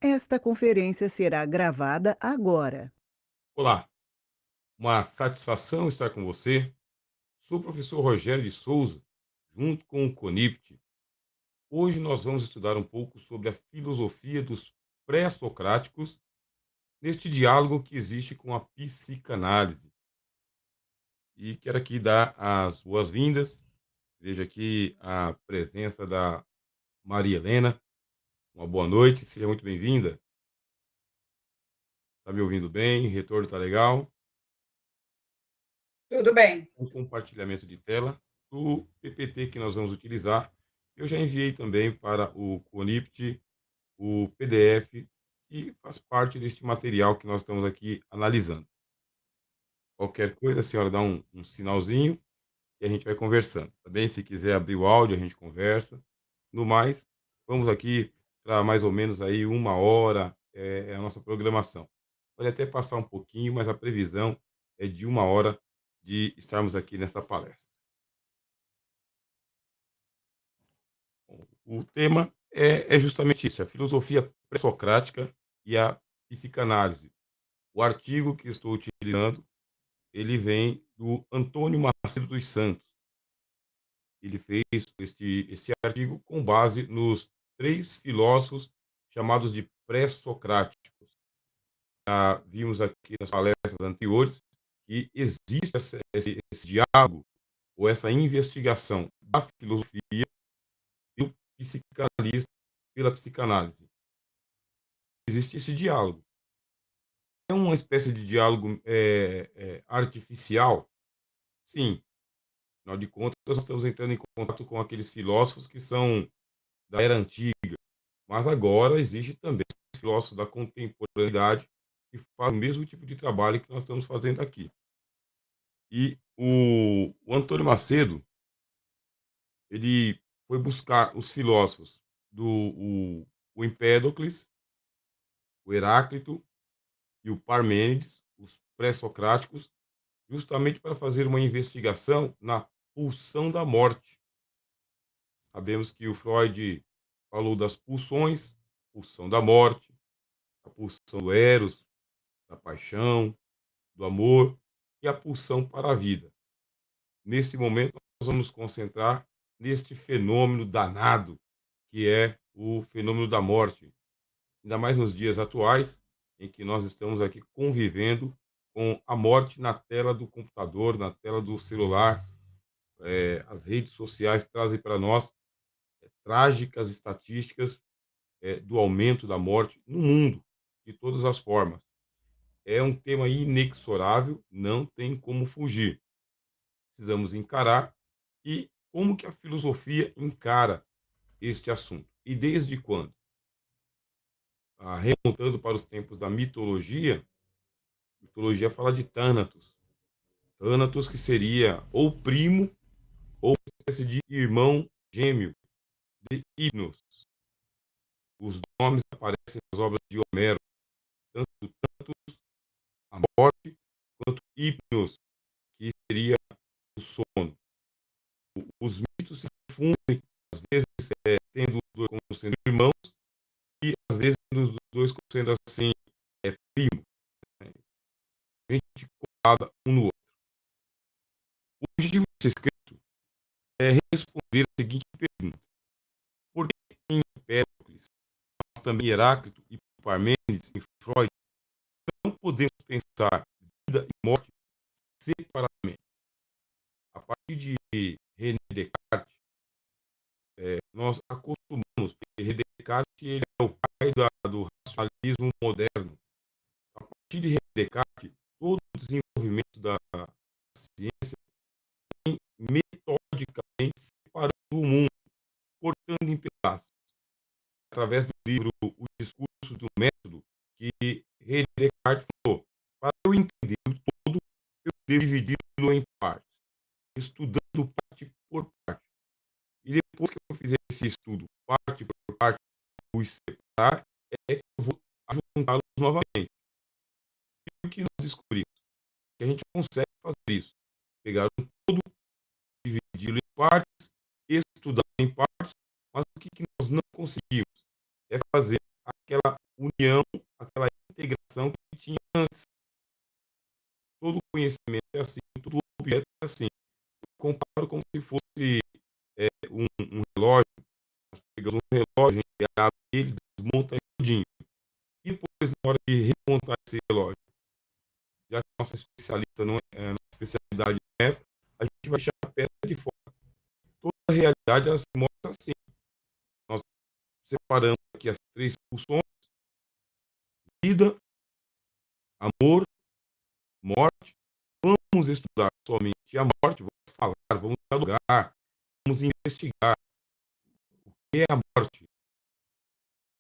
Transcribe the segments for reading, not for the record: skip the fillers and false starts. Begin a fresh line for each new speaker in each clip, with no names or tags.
Esta conferência será gravada agora.
Olá, uma satisfação estar com você. Sou o professor Rogério de Souza, junto com o CONIPT. Hoje nós vamos estudar um pouco sobre a filosofia dos pré-socráticos neste diálogo que existe com a psicanálise. E quero aqui dar as boas-vindas. Vejo aqui a presença da Maria Helena. Uma boa noite, seja muito bem-vinda. Está me ouvindo bem? Retorno está legal?
Tudo bem.
O compartilhamento de tela do PPT que nós vamos utilizar. Eu já enviei também para o CONIPT o PDF que faz parte deste material que nós estamos aqui analisando. Qualquer coisa, a senhora dá um sinalzinho e a gente vai conversando, tá bem? Se quiser abrir o áudio, a gente conversa. No mais, vamos aqui para mais ou menos aí 1 hora, é a nossa programação. Pode até passar um pouquinho, mas a previsão é de 1 hora de estarmos aqui nessa palestra. O tema é justamente isso, a filosofia pré-socrática e a psicanálise. O artigo que estou utilizando, ele vem do Antônio Macedo dos Santos. Ele fez esse artigo com base nos 3 filósofos chamados de pré-socráticos. Já vimos aqui nas palestras anteriores que existe esse diálogo ou essa investigação da filosofia e do psicanalista pela psicanálise. Existe esse diálogo. É uma espécie de diálogo artificial? Sim, afinal de contas, nós estamos entrando em contato com aqueles filósofos que são da era antiga, mas agora existe também os filósofos da contemporaneidade que fazem o mesmo tipo de trabalho que nós estamos fazendo aqui. E o Antônio Macedo, ele foi buscar os filósofos o Empédocles, o Heráclito e o Parmênides, os pré-socráticos, justamente para fazer uma investigação na pulsão da morte. Sabemos que o Freud falou das pulsões, pulsão da morte, a pulsão do eros, da paixão, do amor e a pulsão para a vida. Nesse momento, nós vamos nos concentrar neste fenômeno danado que é o fenômeno da morte, ainda mais nos dias atuais, em que nós estamos aqui convivendo com a morte na tela do computador, na tela do celular. As redes sociais trazem para nós trágicas estatísticas do aumento da morte no mundo, de todas as formas. É um tema inexorável, não tem como fugir. Precisamos encarar e como que a filosofia encara este assunto. E desde quando? Remontando para os tempos da mitologia, a mitologia fala de Thanatos. Thanatos que seria ou primo ou uma espécie de irmão gêmeo de Hipnos. Os nomes aparecem nas obras de Homero, tanto a morte quanto Hipnos, que seria o sono. Os mitos se confundem, às vezes tendo os dois como sendo irmãos e às vezes tendo os dois como sendo assim, primos, né? Gente colada um no outro. O objetivo desse escrito é responder a seguinte pergunta: por que em Empédocles, mas também Heráclito e Parmênides e Freud, não podemos pensar vida e morte separadamente? A partir de René Descartes, nós acostumamos, porque René Descartes ele é o pai do racionalismo moderno. A partir de René Descartes, todo o desenvolvimento da ciência vem metodicamente separando o mundo, cortando em pedaços. Através do livro O Discurso do Método, que René Descartes falou, para eu entender o todo, eu devo dividi-lo em partes, estudando parte por parte. E depois que eu fizer esse estudo, parte por parte, os separar, é que eu vou juntá-los novamente. E o que nós descobrimos? Que a gente consegue fazer isso. Pegar um todo, dividi-lo em partes, estudar em partes, mas o que nós não conseguimos é fazer aquela união, aquela integração que tinha antes. Todo conhecimento é assim, todo objeto é assim. Eu comparo como se fosse um relógio. Nós pegamos um relógio, a gente abre ele, desmonta ele todinho. E depois, na hora de remontar esse relógio, já que a nossa especialista não é, a nossa especialidade é essa, a gente vai tirar a peça de fora. Toda a realidade ela se mostra assim. Nós separamos aqui as três pulsões: vida, amor, morte. Vamos estudar somente a morte, vamos falar, vamos dialogar, vamos investigar o que é a morte.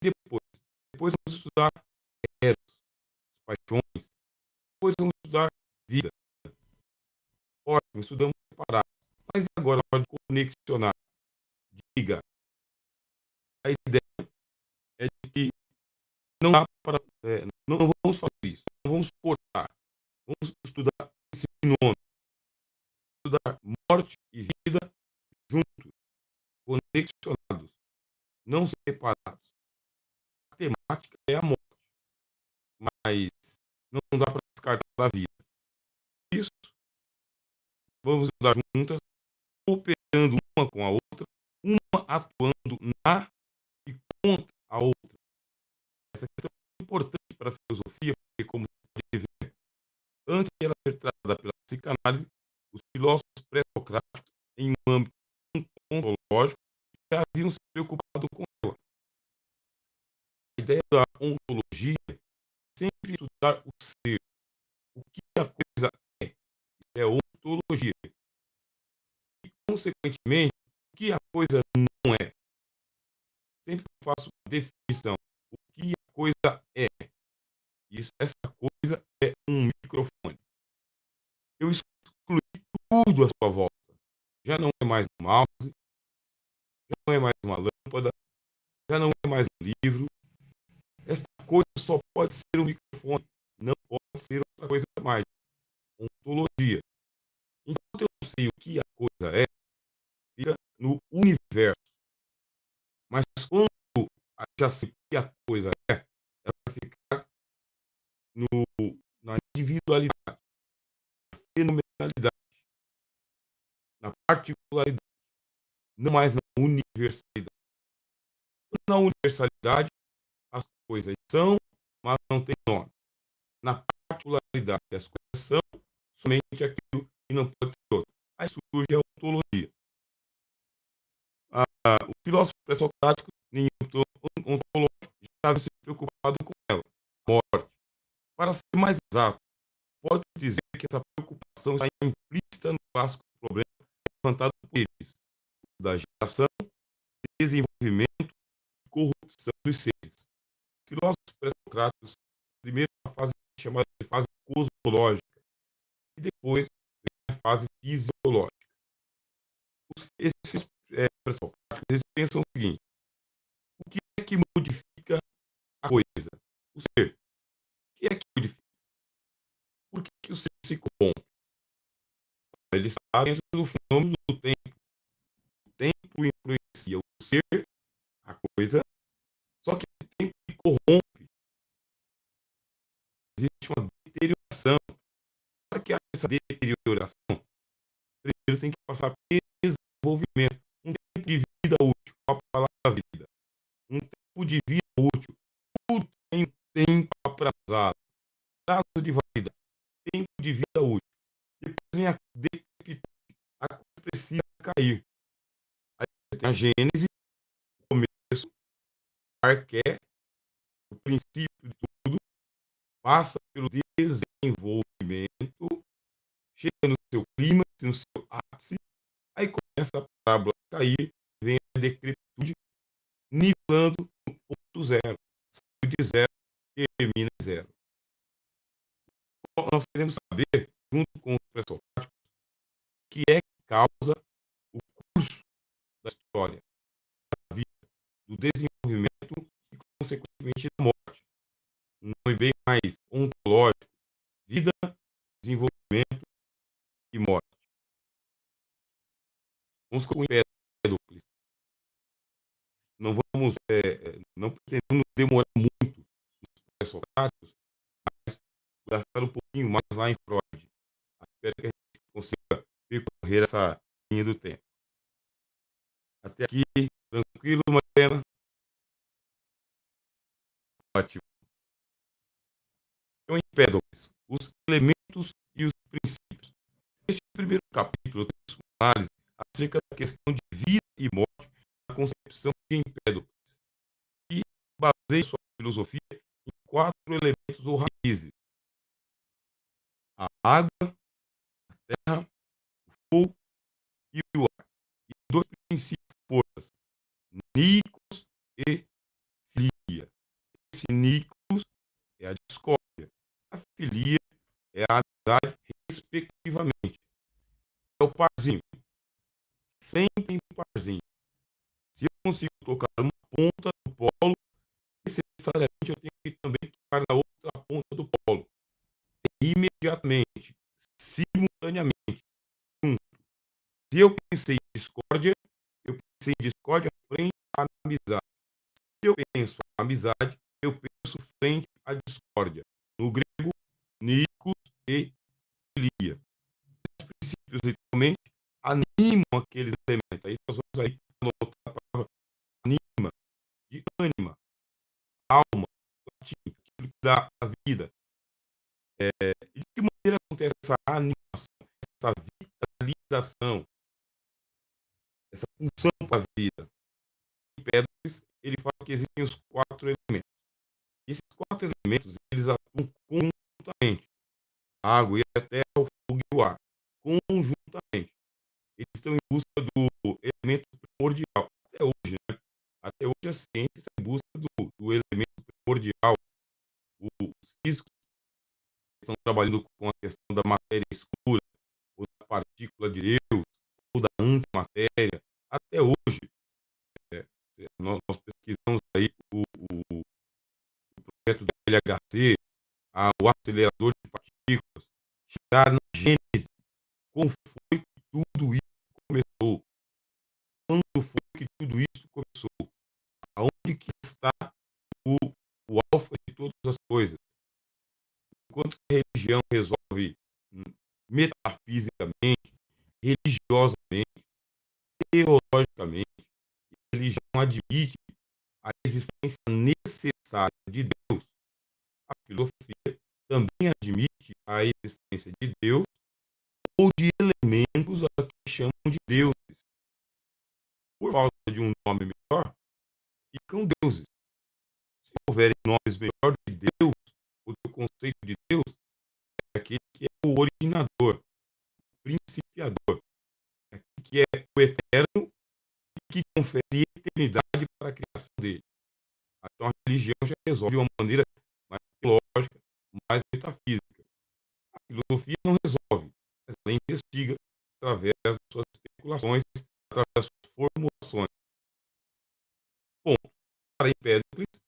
Depois vamos estudar eros, paixões. Depois vamos estudar vida. Ótimo, estudamos separado. Mas e agora, na hora de conexionar? Diga. A ideia é de que não dá para. Não vamos fazer isso. Não vamos cortar. Vamos estudar esse nome. Estudar morte e vida juntos, conexionados, não separados. A temática é a morte, mas não dá para descartar a vida. Isso, vamos estudar juntas, cooperando uma com a outra, uma atuando na e contra a outra. Essa questão é importante para a filosofia, porque, como você pode ver, antes de ela ser tratada pela psicanálise, os filósofos pré-socráticos, em um âmbito ontológico, já haviam se preocupado com ela. A ideia da ontologia é sempre estudar o ser, o que a coisa é. Isso é ontologia. E, consequentemente, o que a coisa não é. Sempre faço uma definição. O que a coisa é. Essa coisa é um microfone. Eu excluí tudo à sua volta. Já não é mais um mouse, já não é mais uma lâmpada, já não é mais um livro. Essa coisa só pode ser um microfone, não pode ser outra coisa mais. Ontologia. Enquanto eu não sei o que a coisa é, fica no universo. Mas quando já sei o que a coisa é, ela fica na individualidade, na fenomenalidade, na particularidade, não mais na universalidade. Na universalidade, as coisas são, mas não têm nome. Na particularidade, as coisas são somente aquilo que não pode ser outro. Aí surge a ontologia. O filósofo pré-socrático, nem ontológico, já estava se preocupado com ela, a morte. Para ser mais exato, pode dizer que essa preocupação está implícita no clássico problema levantado por eles, da geração, desenvolvimento e corrupção dos seres. Filósofos pré-socráticos, primeiro a fase chamada de fase cosmológica e depois a fase fisiológica. Esses pré-socráticos eles pensam o seguinte: o que é que modifica a coisa? O ser. O que é que modifica? Por que o ser se corrompe? Mas ele está dentro do fenômeno do tempo. O tempo influencia o ser, a coisa, só que esse tempo corrompe. Existe uma deterioração. Para que haja essa deterioração, primeiro tem que passar por desenvolvimento. Um tempo de vida útil, a palavra vida. Um tempo de vida útil. Tudo tem tempo aprazado. Prazo de validade. Tempo de vida útil. Depois vem a decrepitude. A coisa precisa cair. Aí você tem a gênese, o começo, o arqué, o princípio de tudo, passa pelo desenvolvimento, chega no seu clímax, no seu ápice, aí começa a parábola a cair, vem a decrepitude, nivelando no ponto zero. Saiu de zero, termina em zero. Nós queremos saber, junto com os pré-socráticos, o que é que causa o curso da história, da vida, do desenvolvimento e, consequentemente, da morte. Não vem mais ontológico, vida, desenvolvimento e morte. Vamos com Empédocles. Não pretendemos demorar muito, pré-socráticos, mas gastar um pouquinho mais lá em Freud. Espero que a gente consiga percorrer essa linha do tempo. Até aqui, tranquilo, Mariana? Ótimo. Então, Empédocles, os elementos e os princípios. Neste primeiro capítulo, temos uma análise acerca da questão de vida e morte na concepção de Empédocles, e baseia sua filosofia em 4 elementos ou raízes: a água, a terra, o fogo e o ar. E 2 princípios forças: Nikos e Filia. Esse Nikos é a discórdia, a Filia é a amizade, respectivamente. É o parzinho. Sempre tem parzinho. Se eu consigo tocar uma ponta do polo, necessariamente eu tenho que também tocar na outra ponta do polo. Imediatamente, simultaneamente. Se eu pensei em discórdia, eu pensei em discórdia frente à amizade. Se eu penso em amizade, eu penso frente à discórdia. No grego, Nikos e Filia. Os princípios, literalmente, animam aqueles elementos. Aí nós vamos aí anotar a palavra anima, de ânima, alma, latim, aquilo que dá a vida. E de que maneira acontece essa animação, essa vitalização, essa pulsão para a vida? Em Empédocles, ele fala que existem os 4 elementos. E esses 4 elementos, eles atuam conjuntamente. A água e a terra, o fogo e o ar. Conjuntamente. Eles estão em busca do elemento primordial. Até hoje, né? Até hoje a ciência está em busca do elemento primordial. Os físicos estão trabalhando com a questão da matéria escura, ou da partícula de Deus, ou da antimatéria. Até hoje, nós pesquisamos aí o projeto da LHC, o acelerador de partículas, chegar na gênese. Como foi que tudo isso começou? Quando foi que tudo isso começou? Aonde que está o, o alfa de todas as coisas? Enquanto que a religião resolve metafisicamente, religiosamente, teologicamente, a religião admite a existência necessária de Deus. A filosofia também admite a existência de Deus ou de elementos a que chamam de deuses. Por falta de um nome melhor, ficam deuses. Se houverem nomes melhores de Deus, o teu conceito de Deus é aquele que é o originador, o principiador, é aquele que é o eterno e que confere eternidade para a criação dele. Então a religião já resolve de uma maneira mais lógica, mais metafísica. A filosofia não resolve, mas ela investiga através das suas especulações, através das suas formulações. Ponto. Para Empédocles,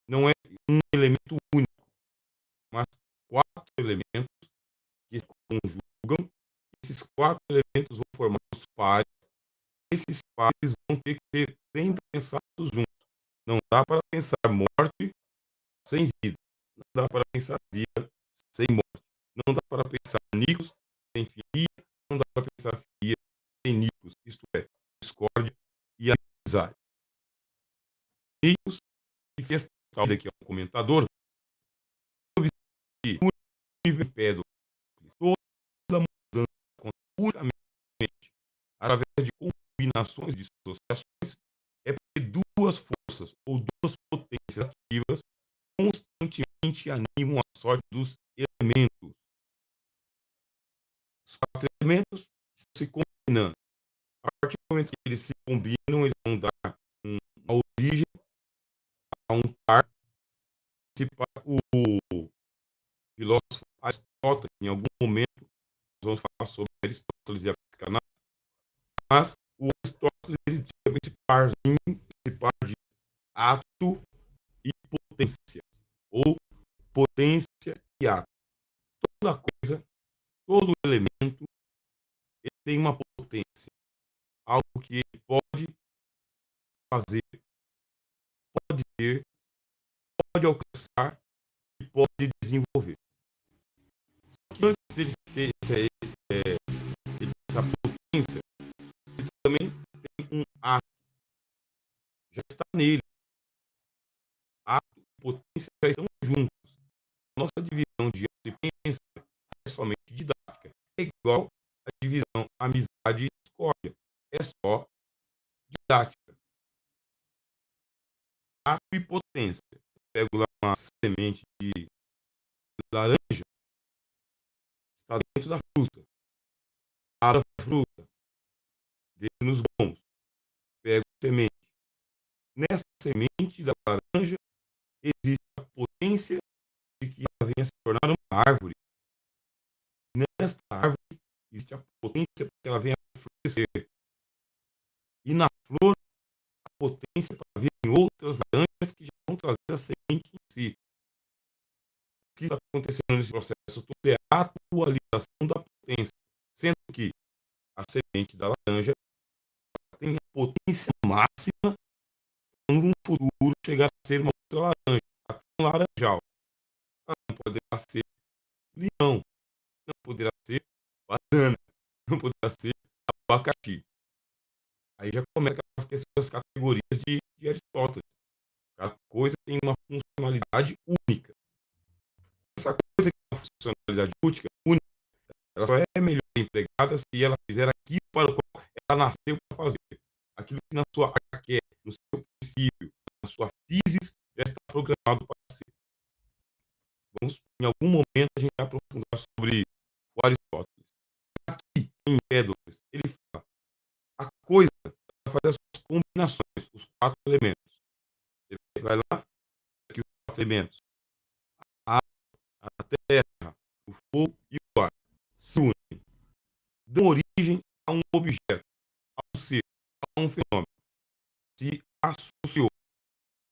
não é um elemento único, mas 4 elementos que se conjugam. Esses 4 elementos vão formar os pares. Esses pares vão ter que ser sempre pensados juntos. Não dá para pensar morte sem vida. Não dá para pensar vida sem morte. Não dá para pensar Nikos sem filia. Não dá para pensar filia sem Nikos. Isto é, discórdia e amizade. Nikos, que fez aqui é um comentador, que no nível Empédocles, toda mudança acontece unicamente através de combinações de associações, é porque 2 forças ou 2 potências ativas constantemente animam a sorte dos elementos. Os 4 elementos estão se combinando. A partir do momento que eles se combinam, eles vão dar uma origem a um par. O filósofo Aristóteles, em algum momento, nós vamos falar sobre Aristóteles e a psicanálise, mas o Aristóteles ele chama esse parzinho, esse par de ato e potência, ou potência e ato. Toda coisa, todo elemento, ele tem uma potência, algo que ele pode fazer, pode ter, pode alcançar e pode desenvolver. Só que antes dele ter essa potência, ele também tem um ato, já está nele. Ato e potência já estão juntos. Nossa divisão de ato e potência é somente didática. É igual a divisão amizade e discórdia. É só didática. Ato e potência. Eu pego lá uma semente de laranja, está dentro da fruta. Abro a fruta, vejo nos gomos, pego a semente. Nessa semente da laranja existe a potência de que ela venha se tornar uma árvore. Nesta árvore existe a potência para que ela venha a florescer. E na flor, a potência para vir em outras laranjas que já vão trazer a semente em si. O que está acontecendo nesse processo todo é a atualização da potência, sendo que a semente da laranja tem a potência máxima quando no futuro chegar a ser uma outra laranja, até um laranjal. Ela não poderá ser limão, não poderá ser banana, não poderá ser abacaxi. Aí já começa as questões das categorias de Aristóteles. Cada coisa tem uma funcionalidade única. Essa coisa que tem uma funcionalidade única, ela só é melhor empregada se ela fizer aquilo para o qual ela nasceu para fazer. Aquilo que na sua HQ, no seu princípio, na sua physis, já está programado para ser. Vamos, em algum momento, a gente vai aprofundar sobre o Aristóteles. Aqui, em Empédocles, ele fala a coisa vai fazer as suas combinações, os 4 elementos. Ele vai lá, aqui os 4 elementos. A água, a terra, o fogo e o ar se unem, dão origem a um objeto, a um ser, a um fenômeno. Se associou,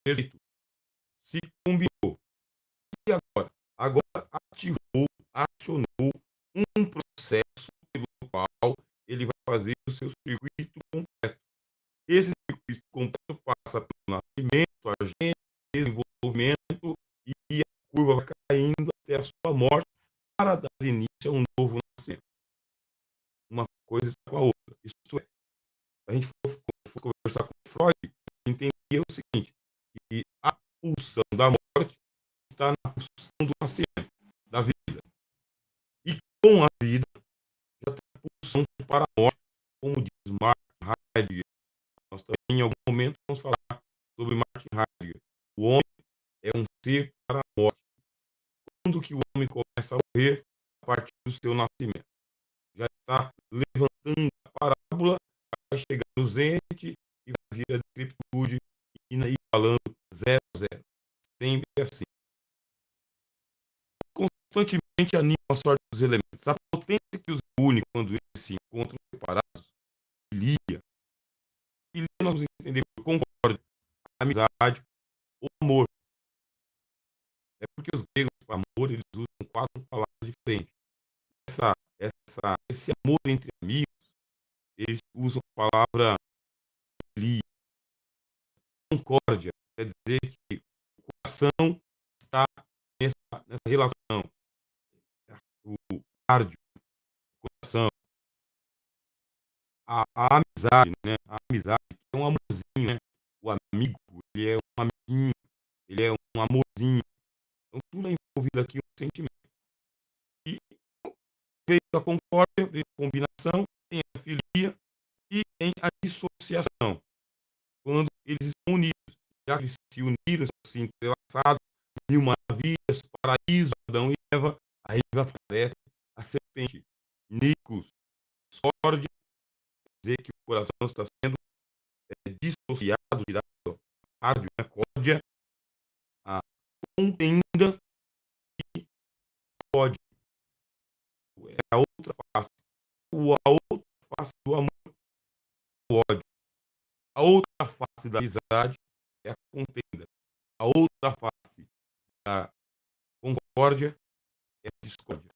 perfeito, se combinou. E agora? Agora ativou, acionou um processo pelo qual ele vai fazer o seu circuito completo. Esse circuito completo passa pelo nascimento, agente, desenvolvimento e a curva vai caindo até a sua morte para dar início a um novo nascimento. Uma coisa está com a outra. Isto é, a gente for conversar com Freud, entender o seguinte, que a pulsão da morte está na pulsão do nascimento, da vida. E com a vida, já tem a pulsão para a morte, como diz Martin Heidegger. Nós também, em algum momento, vamos falar sobre Martin Heidegger. O homem é um ser para a morte. Quando que o homem começa a morrer? A partir do seu nascimento. Já está levantando a parábola, vai chegar no zênite e vai vir a decrepitude e aí falando 0, 0. Sempre assim. Constantemente anima a sorte dos elementos. A potência que os une quando eles se encontram separados, filia. Filia nós vamos entender por concórdia, amizade ou amor. É porque os gregos, para amor, eles usam 4 palavras diferentes. Esse amor entre amigos, eles usam a palavra filia. Concórdia quer dizer que o coração está nessa relação. O cardio, o coração. A amizade, né? A amizade é um amorzinho, né? O amigo, ele é um amiguinho, ele é um amorzinho. Então tudo é envolvido aqui no sentimento. E veio a concórdia, veio a combinação, tem a filia e tem a dissociação. Quando eles estão unidos, já que eles se uniram, se entrelaçados, mil maravilhas, paraíso, Adão e Eva, aí aparece a serpente, Nicos, Sórdia, dizer que o coração está sendo dissociado, virado cardio, né, córdia, a contenda e ódio. É a outra face. A outra face do amor, o ódio. A outra face da amizade é a contenda. A outra face da concórdia é a discórdia.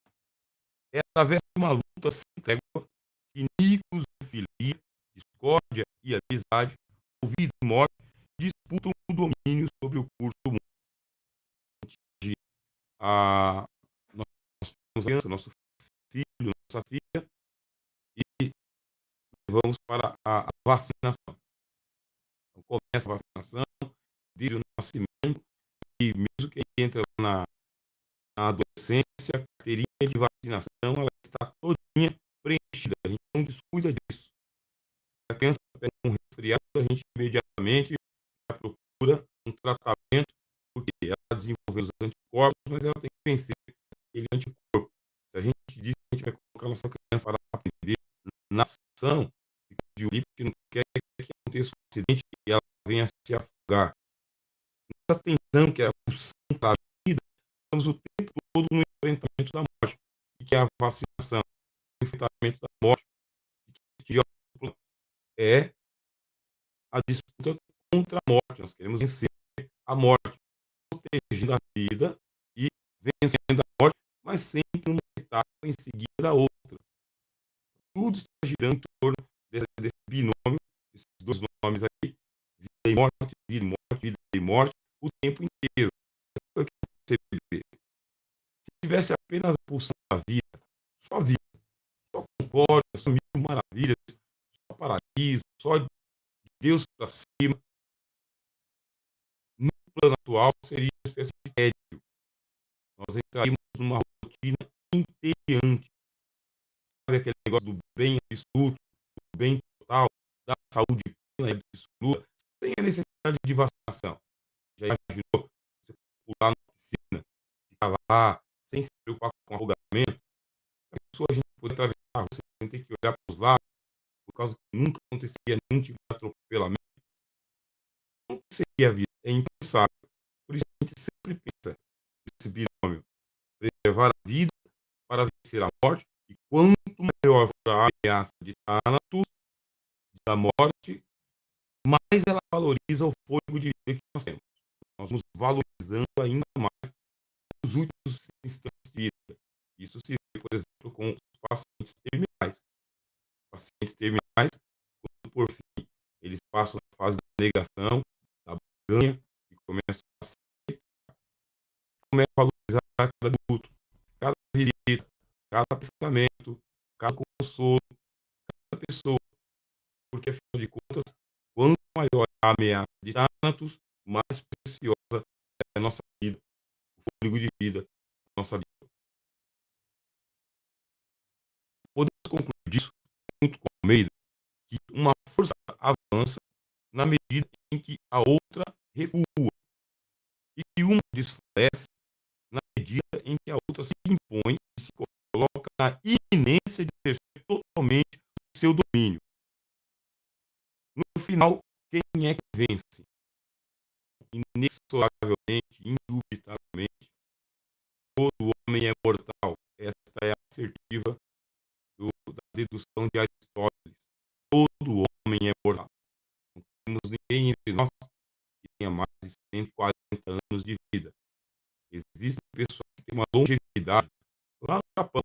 É através de uma luta sem trégua que Nicos e filia, discórdia e amizade, vida e morte, disputam o domínio sobre o curso do mundo. a nós temos criança, nosso filho, nossa filha, e vamos para a vacinação. Então começa a vacinação, desde o nascimento, e mesmo quem entra na adolescência, a carteirinha de vacinação, ela está todinha preenchida, a gente não descuida disso. Se a criança pega um resfriado, a gente imediatamente já procura um tratamento, porque ela desenvolveu os anticorpos, mas ela tem que vencer aquele anticorpo. Se a gente diz que a gente vai colocar a nossa criança para aprender nação, de Olimpia, que não quer que aconteça um acidente e ela venha a se afogar. Essa tensão que é a função da vida, estamos o tempo todo no enfrentamento da morte, e que é a vacinação, o enfrentamento da morte, que é a disputa contra a morte. Nós queremos vencer a morte, protegendo a vida e vencendo a morte, mas sempre uma etapa em seguida da outra. Tudo está girando em torno desse binômio, esses dois nomes aí, vida e morte, vida e morte, vida e morte, o tempo inteiro. Se tivesse apenas a pulsão da vida, só vida, só concórdia, só mil maravilhas, só paraíso, só de Deus para cima, no plano atual seria uma espécie de tédio. Nós entraríamos numa rotina entediante. Sabe aquele negócio do bem absoluto, do bem total, da saúde plena e absoluta, sem a necessidade de vacinação. Já imaginou você pular na piscina, ficar lá, sem se preocupar com afogamento? A gente poder atravessar a rua sem ter que olhar para os lados, por causa que nunca aconteceria nenhum tipo de atropelamento. Não seria a vida, é impensável. Por isso a gente sempre pensa nesse binômio, preservar a vida para vencer a morte, e quanto maior for a ameaça de Thanatos, da morte, mais ela valoriza o fôlego de vida que nós temos. Nós nos valorizando ainda mais nos últimos instantes de vida. Isso se vê, por exemplo, com os pacientes terminais. Pacientes terminais, quando por fim eles passam a fase da negação, da barganha, e começam a se começam a valorizar cada minuto, cada visita, cada pensamento, cada consolo, cada pessoa. Porque, afinal de contas, quanto maior a ameaça de Thanatos, mais preciosa é a nossa vida, o fôlego de vida, a nossa vida. Podemos concluir disso, junto com Almeida, que uma força avança na medida em que a outra recua, e que uma desfalece na medida em que a outra se impõe e se coloca na iminência de exercer totalmente o seu domínio. No final, quem é que vence? Inexoravelmente, indubitavelmente, todo homem é mortal. Esta é a assertiva da dedução de Aristóteles. Todo homem é mortal. Não temos ninguém entre nós que tenha mais de 140 anos de vida. Existem pessoas que têm uma longevidade. Lá no Japão,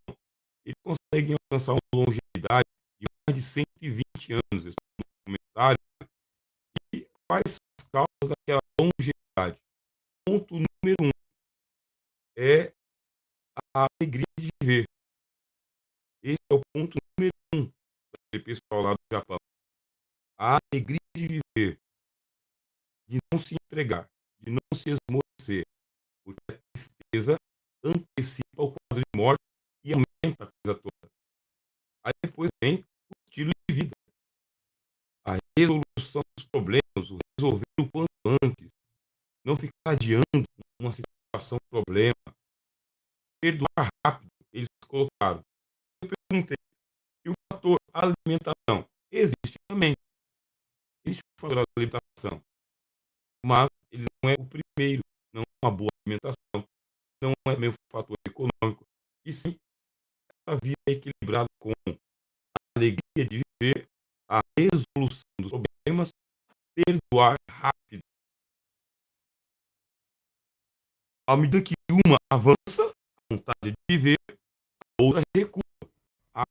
eles conseguem alcançar uma longevidade de mais de 120 anos. Esse é um documentário. E quais são as causas daquela longevidade? Ponto número 1 é a alegria de viver. Esse é o ponto número 1 daquele pessoal lá do Japão. A alegria de viver, de não se entregar, de não se esmorecer, porque a tristeza antecipa o quadro de morte e aumenta a coisa toda. Aí depois vem o estilo de vida, a resolução dos problemas, o resolver o quanto antes, não ficar adiando uma situação, problema, perdoar rápido, eles colocaram. Eu perguntei, e o fator alimentação? Existe também. Existe o fator alimentação, mas ele não é o primeiro, não é uma boa alimentação, não é meio fator econômico, e sim a vida equilibrada com a alegria de viver, a resolução dos problemas, perdoar rápido. À medida que uma avança, a vontade de viver, a outra recua, a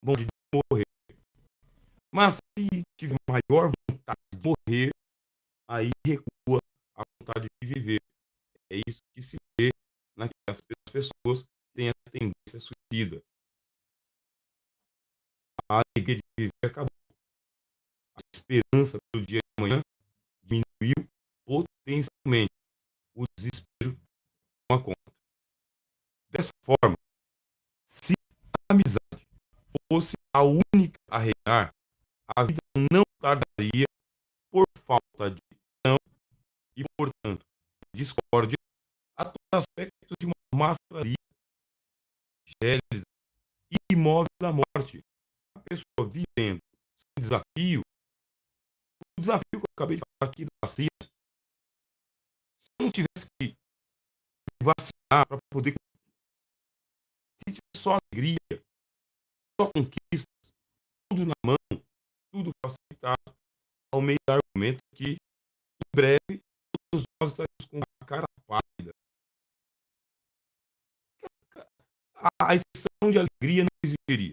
vontade de morrer. Mas se tiver maior vontade de morrer, aí recua a vontade de viver. É isso que se vê naquelas pessoas que têm a tendência suicida. A alegria de viver acabou. A esperança pelo dia de amanhã diminuiu potencialmente. O desespero toma conta. Dessa forma, se a amizade fosse a única a reinar, a vida não tardaria por falta de não e, portanto, discórdia a todos os aspectos de uma maçonaria gélida e imóvel da morte. A pessoa vivendo sem desafio, o desafio que eu acabei de falar aqui da vacina, se eu não tivesse que vacinar para poder, se tivesse só alegria, só conquistas, tudo na mão, tudo facilitado, ao meio do argumento que, em breve, todos nós estaremos com a cara pálida. A exceção de alegria não existiria.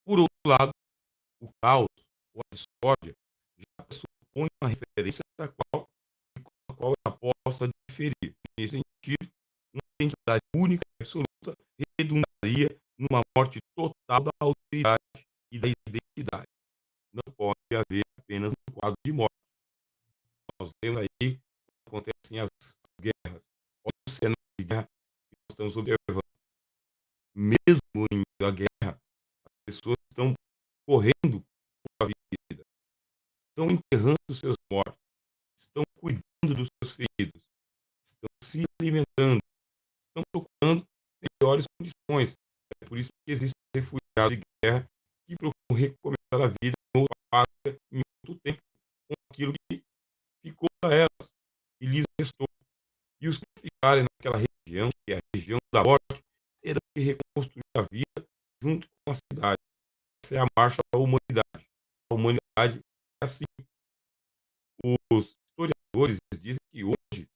Por outro lado, o caos ou a discórdia já supõe uma referência com a qual ela possa diferir. Nesse sentido, uma identidade única e absoluta redundaria numa morte total da autoridade e da identidade. Não pode haver apenas um quadro de morte. Nós vemos aí acontecem as guerras. Olha o cenário de guerra que nós estamos observando. Mesmo em meio à guerra, as pessoas estão correndo por a vida, estão enterrando os seus mortos, estão cuidando dos seus feridos, estão se alimentando, estão procurando melhores condições. É por isso que existem refugiados de guerra que procuram recomeçar a vida em outra pátria, em outro tempo, com aquilo que ficou para elas e lhes restou. E os que ficarem naquela região, que é a região da morte, terão que reconstruir a vida junto com a cidade. Essa é a marcha da humanidade. A humanidade é assim. Os historiadores dizem que hoje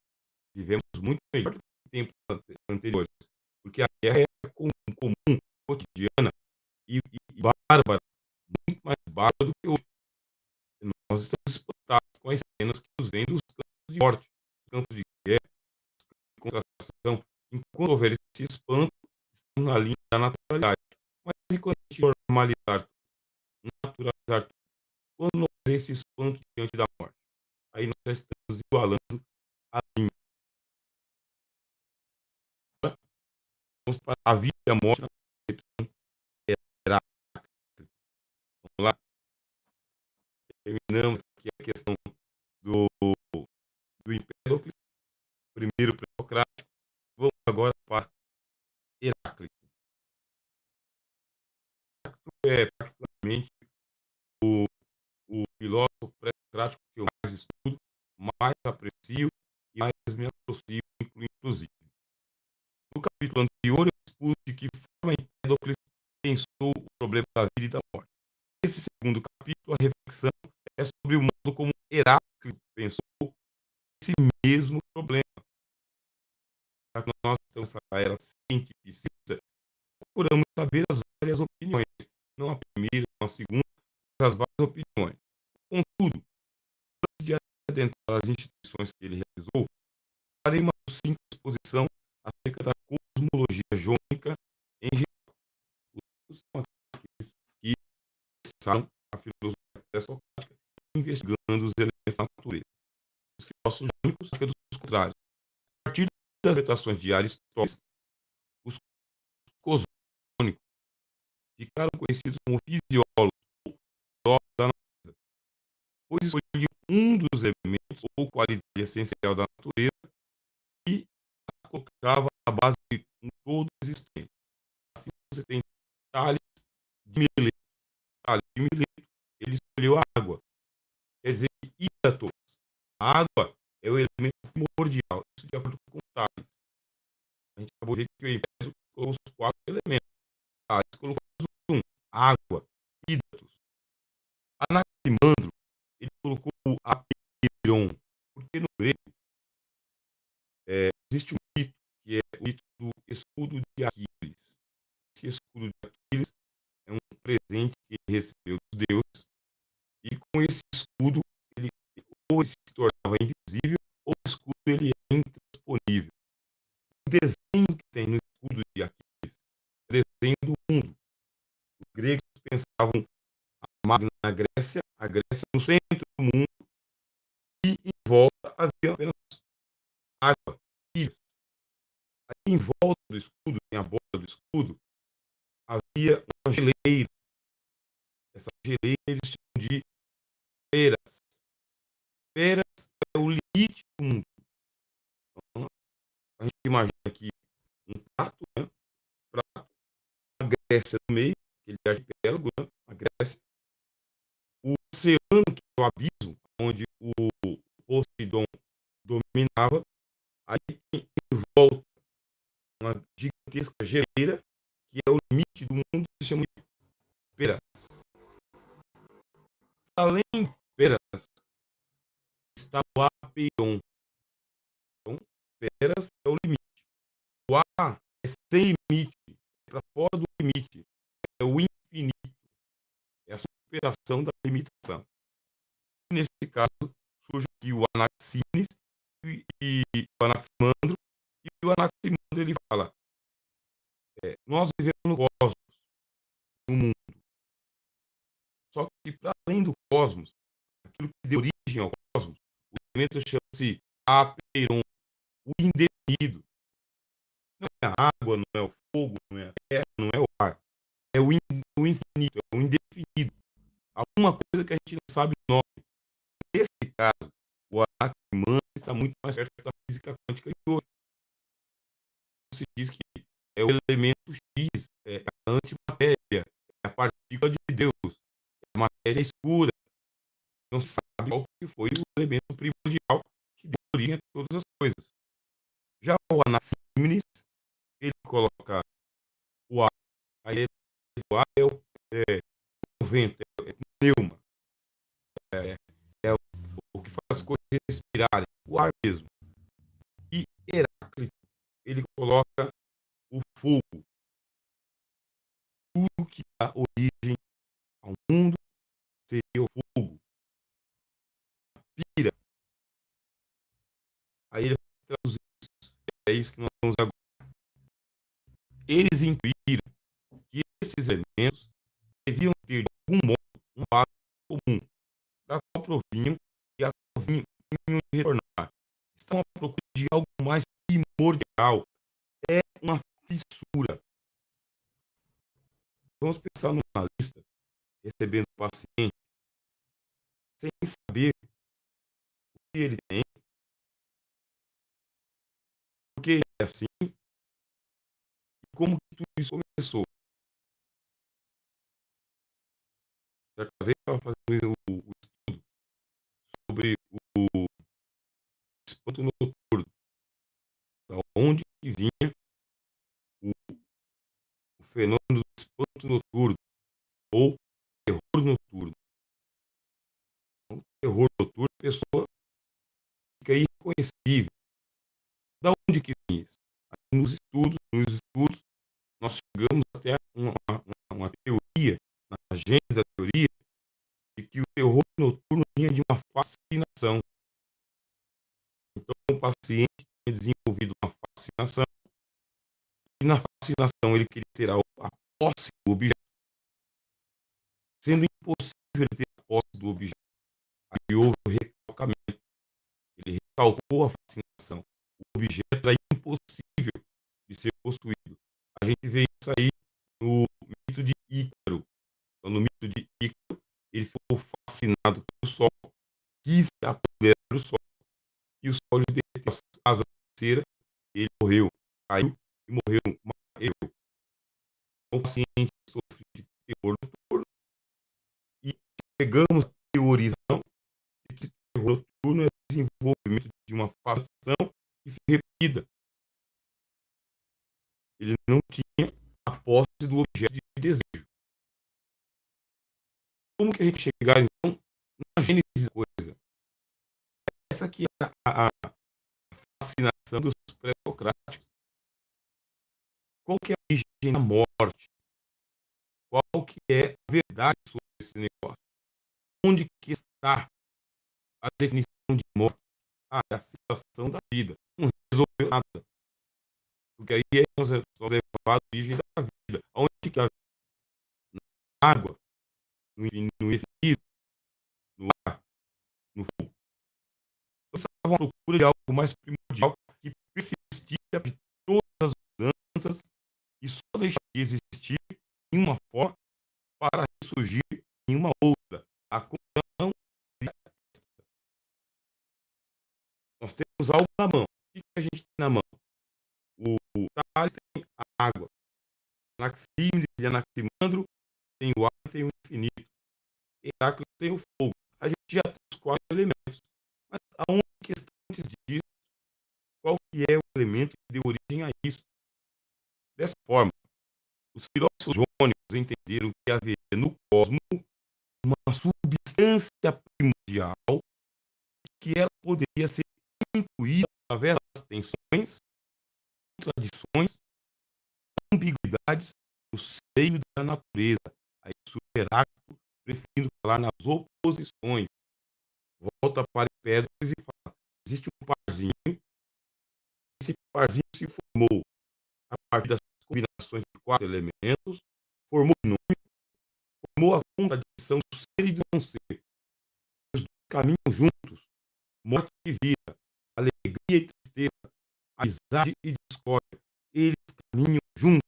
vivemos muito melhor do que em tempos anteriores, porque a guerra é comum, cotidiana e bárbara, muito mais bárbara do que hoje. Nós estamos espantados com as cenas que nos vêm dos campos de morte, campos de guerra, de contratação. Enquanto houver esse espanto, estamos na linha da naturalidade. Mas e quando a gente normalizar, naturalizar, quando não houver esse espanto diante da morte? Aí nós já estamos igualando a linha. Vamos para a vida e a morte na concepção heráclita. Vamos lá? Terminamos aqui a questão do Empédocles, primeiro pré-socrático. Vamos agora para Heráclito. Heráclito é particularmente o filósofo pré-socrático que eu mais estudo, mais aprecio e mais me aproximo, inclusive. No capítulo anterior, eu expus de que forma Empédocles pensou o problema da vida e da morte. Nesse segundo capítulo, a reflexão é sobre o modo como Heráclito pensou esse mesmo problema. Já que nós estamos nessa era cientificista, procuramos saber as várias opiniões, não a primeira, não a segunda, mas as várias opiniões. Contudo, antes de adentrar as instituições que ele realizou, farei uma simples exposição acerca da cosmologia jônica em geral. Os são aqueles que começaram a filosofia pré-socrática investigando os elementos da natureza. Os filósofos jônicos, acho que é dos contrários. A partir das interpretações de Aristóteles, os cosmônicos ficaram conhecidos como fisiólogos ou filósofos da natureza, pois escolhiam um dos elementos ou qualidade essencial da natureza e a colocava à base de um todo existente. Assim você tem Tales de Mileto. Tales de Mileto, ele escolheu a água. Quer dizer, hidratou. A água é o elemento primordial. Isso de acordo com Tales. A gente acabou de ver que o Empédocles colocou os 4 elementos. Tales colocou um, água, hídratos. Anaximandro, ele colocou o apeiron, porque no grego existe um mito, que é o mito do escudo de Aquiles. Esse escudo de Aquiles é um presente que ele recebeu dos deuses, e com esse escudo, ele ou ele se tornava invisível, ou o escudo ele é intransponível. desenho que tem no escudo de Aquiles é o desenho do mundo. Os gregos pensavam a Magna Grécia, a Grécia no centro do mundo, e em volta havia apenas água, ilhas. Aí em volta do escudo, em a borda do escudo, havia uma geleira. Essa geleira eles chamam de Peras. Peras é o limite do mundo. Então, a gente imagina aqui um prato, né? Prato, a Grécia no meio, aquele arquipélago, né? A Grécia, o oceano, que é o abismo, onde o Poseidon dominava, aí em volta uma gigantesca geleira, que é o limite do mundo, que se chama de Peras. Além de Peras, está o Apeiron. Então, Peras é o limite. O A é sem limite, é para fora do limite, é o infinito, é a superação da limitação. Nesse caso, surge aqui o Anaximenes e o Anaximandro, e o Anaximandro ele fala: nós vivemos no cosmos, no mundo, só que para além do cosmos, aquilo que deu origem ao cosmos, o elemento chama-se Apeiron, o indefinido. Não é a água, não é o fogo, não é a terra, não é o ar. É o infinito, é o indefinido. Alguma coisa que a gente não sabe o nome. Nesse caso, o Anaximander está muito mais perto da física quântica de hoje. Se diz que é o elemento X, é a antimatéria, é a partícula de Deus, é a matéria escura. Não se sabe qual que foi o elemento primordial que deu origem a todas as coisas. Já o Anaximenes, ele coloca o ar, aí o ar é o vento, é o pneuma, é o que faz as coisas respirarem, o ar mesmo. E Heráclito, ele coloca o fogo, tudo que dá origem ao mundo seria o fogo, pira. Aí ele traduz isso, é isso que nós vamos agora. Eles intuíram que esses elementos deviam ter, de algum modo, uma base comum, da qual provinham e a qual vinham de retornar. Estão à procura de algo mais primordial. É uma fissura. Vamos pensar num analista recebendo o paciente sem saber o que ele tem, por que ele é assim e como que tudo isso começou. Certa vez eu estava fazendo o estudo sobre o espanto noturno, da onde que vinha o, o fenômeno do espanto noturno ou terror noturno. Então, terror noturno, a pessoa fica irreconhecível. Da onde que vinha isso? Aí, nos estudos, nós chegamos até uma teoria, na gênese da teoria, de que o terror noturno vinha de uma fascinação. Então, o paciente tinha desenvolvido uma fascinação, e na fascinação ele queria ter a posse do objeto, sendo impossível ele ter a posse do objeto. Aí houve o recalcamento. Ele recalcou a fascinação. O objeto era impossível de ser possuído. A gente vê isso aí no mito de Ícaro. Então, no mito de Ícaro, ele ficou fascinado pelo sol, quis se apoderar do sol, e o sol lhe derreteu as asas de cera, e ele morreu, caiu e morreu. Então, o paciente sofre de terror noturno, e chegamos à teorização de que terror noturno é o desenvolvimento de uma fascinação que foi repetida. Ele não tinha a posse do objeto de desejo. Como que a gente chegar, então, na gênese da coisa? Essa aqui é a fascinação dos pré-socráticos. Qual que é a origem da morte? Qual que é a verdade sobre esse negócio? Onde que está a definição de morte? É a cessação da vida. Não resolveu nada. porque aí nós somos levados à origem da vida. Onde que a água, no infinito, no ar, no fogo. Então, estava à procura de algo mais primordial que persistisse de todas as mudanças e só deixar de existir em uma forma para ressurgir em uma outra. A condição é esta. Nós temos algo na mão. O que a gente tem na mão? O Tales tem a água. Anaxímenes e Anaximandro tem o ar e tem o infinito. Heráclito tem o fogo. A gente já tem os 4 elementos. Mas aonde que está antes disso? Qual que é o elemento que deu origem a isso? Dessa forma, os filósofos jônicos entenderam que haveria no cosmos uma substância primordial que ela poderia ser incluída através das tensões, contradições, ambiguidades no seio da natureza. Aí o Heráclito, preferindo falar nas oposições, volta para Hipédocles e fala: existe um parzinho, esse parzinho se formou a partir das combinações de 4 elementos, formou o número, formou a contradição do ser e do não ser. Os dois caminham juntos, morte e vida, alegria e tristeza, amizade e discórdia. Eles caminham juntos,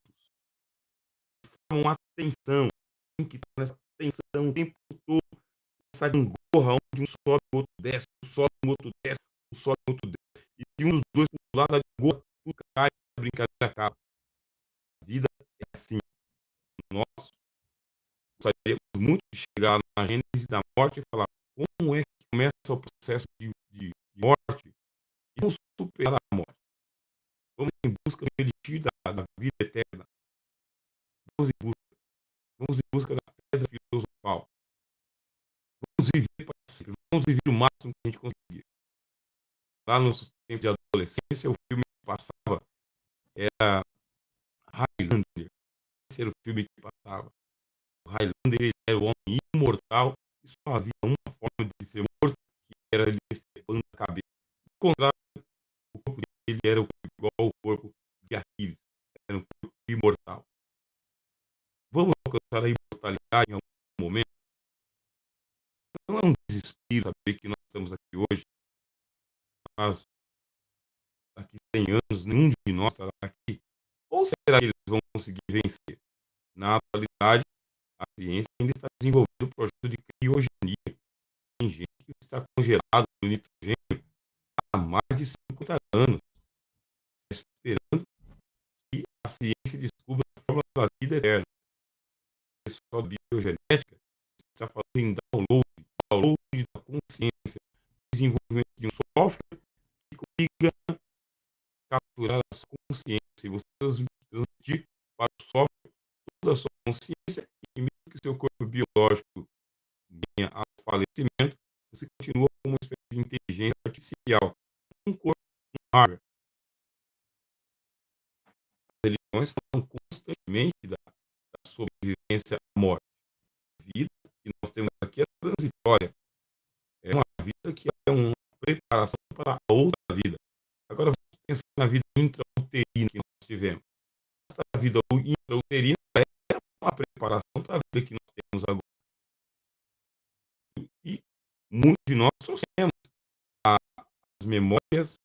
formam a tensão, tem que estar nessa tensão o tempo todo, essa gangorra onde um sobe, o outro desce, um sobe, o outro desce, um sobe, o outro desce. E se um dos dois pular da gangorra, tudo cai, a brincadeira acaba. A vida é assim. Nós gostaríamos muito de chegar na gênese da morte e falar como é que começa o processo de morte e vamos superar a morte. Vamos em busca do elixir da vida eterna. Vamos em busca da pedra filosofal. Vamos viver para sempre. Vamos viver o máximo que a gente conseguir. Lá no nosso tempo de adolescência, o filme que passava era Highlander. Esse era o filme que passava. O Highlander, ele era o homem imortal e só havia uma forma de ser morto, que era ele decepando a cabeça. Ao contrário, o corpo dele era igual ao corpo de Aquiles. Era um corpo imortal. Vamos alcançar a imortalidade em algum momento? Não é um desespero saber que nós estamos aqui hoje, mas daqui 100 anos nenhum de nós estará aqui. Ou será que eles vão conseguir vencer? Na atualidade, a ciência ainda está desenvolvendo o projeto de criogenia. Tem gente que está congelado no nitrogênio há mais de 50 anos, esperando que a ciência descubra a forma da vida eterna. O pessoal de biogenética está falando em download da consciência, desenvolvimento de um software que consiga capturar a sua consciência e você transmitir para o software toda a sua consciência, e mesmo que o seu corpo biológico venha ao falecimento, você continua com uma espécie de inteligência artificial, um corpo, um hardware. As religiões falam constantemente da sobrevivência à morte. A vida que nós temos aqui é transitória, é uma vida que é uma preparação para a outra vida. Agora vamos pensar na vida intrauterina que nós tivemos. Essa vida intrauterina é uma preparação para a vida que nós temos agora. E muitos de nós sofremos as memórias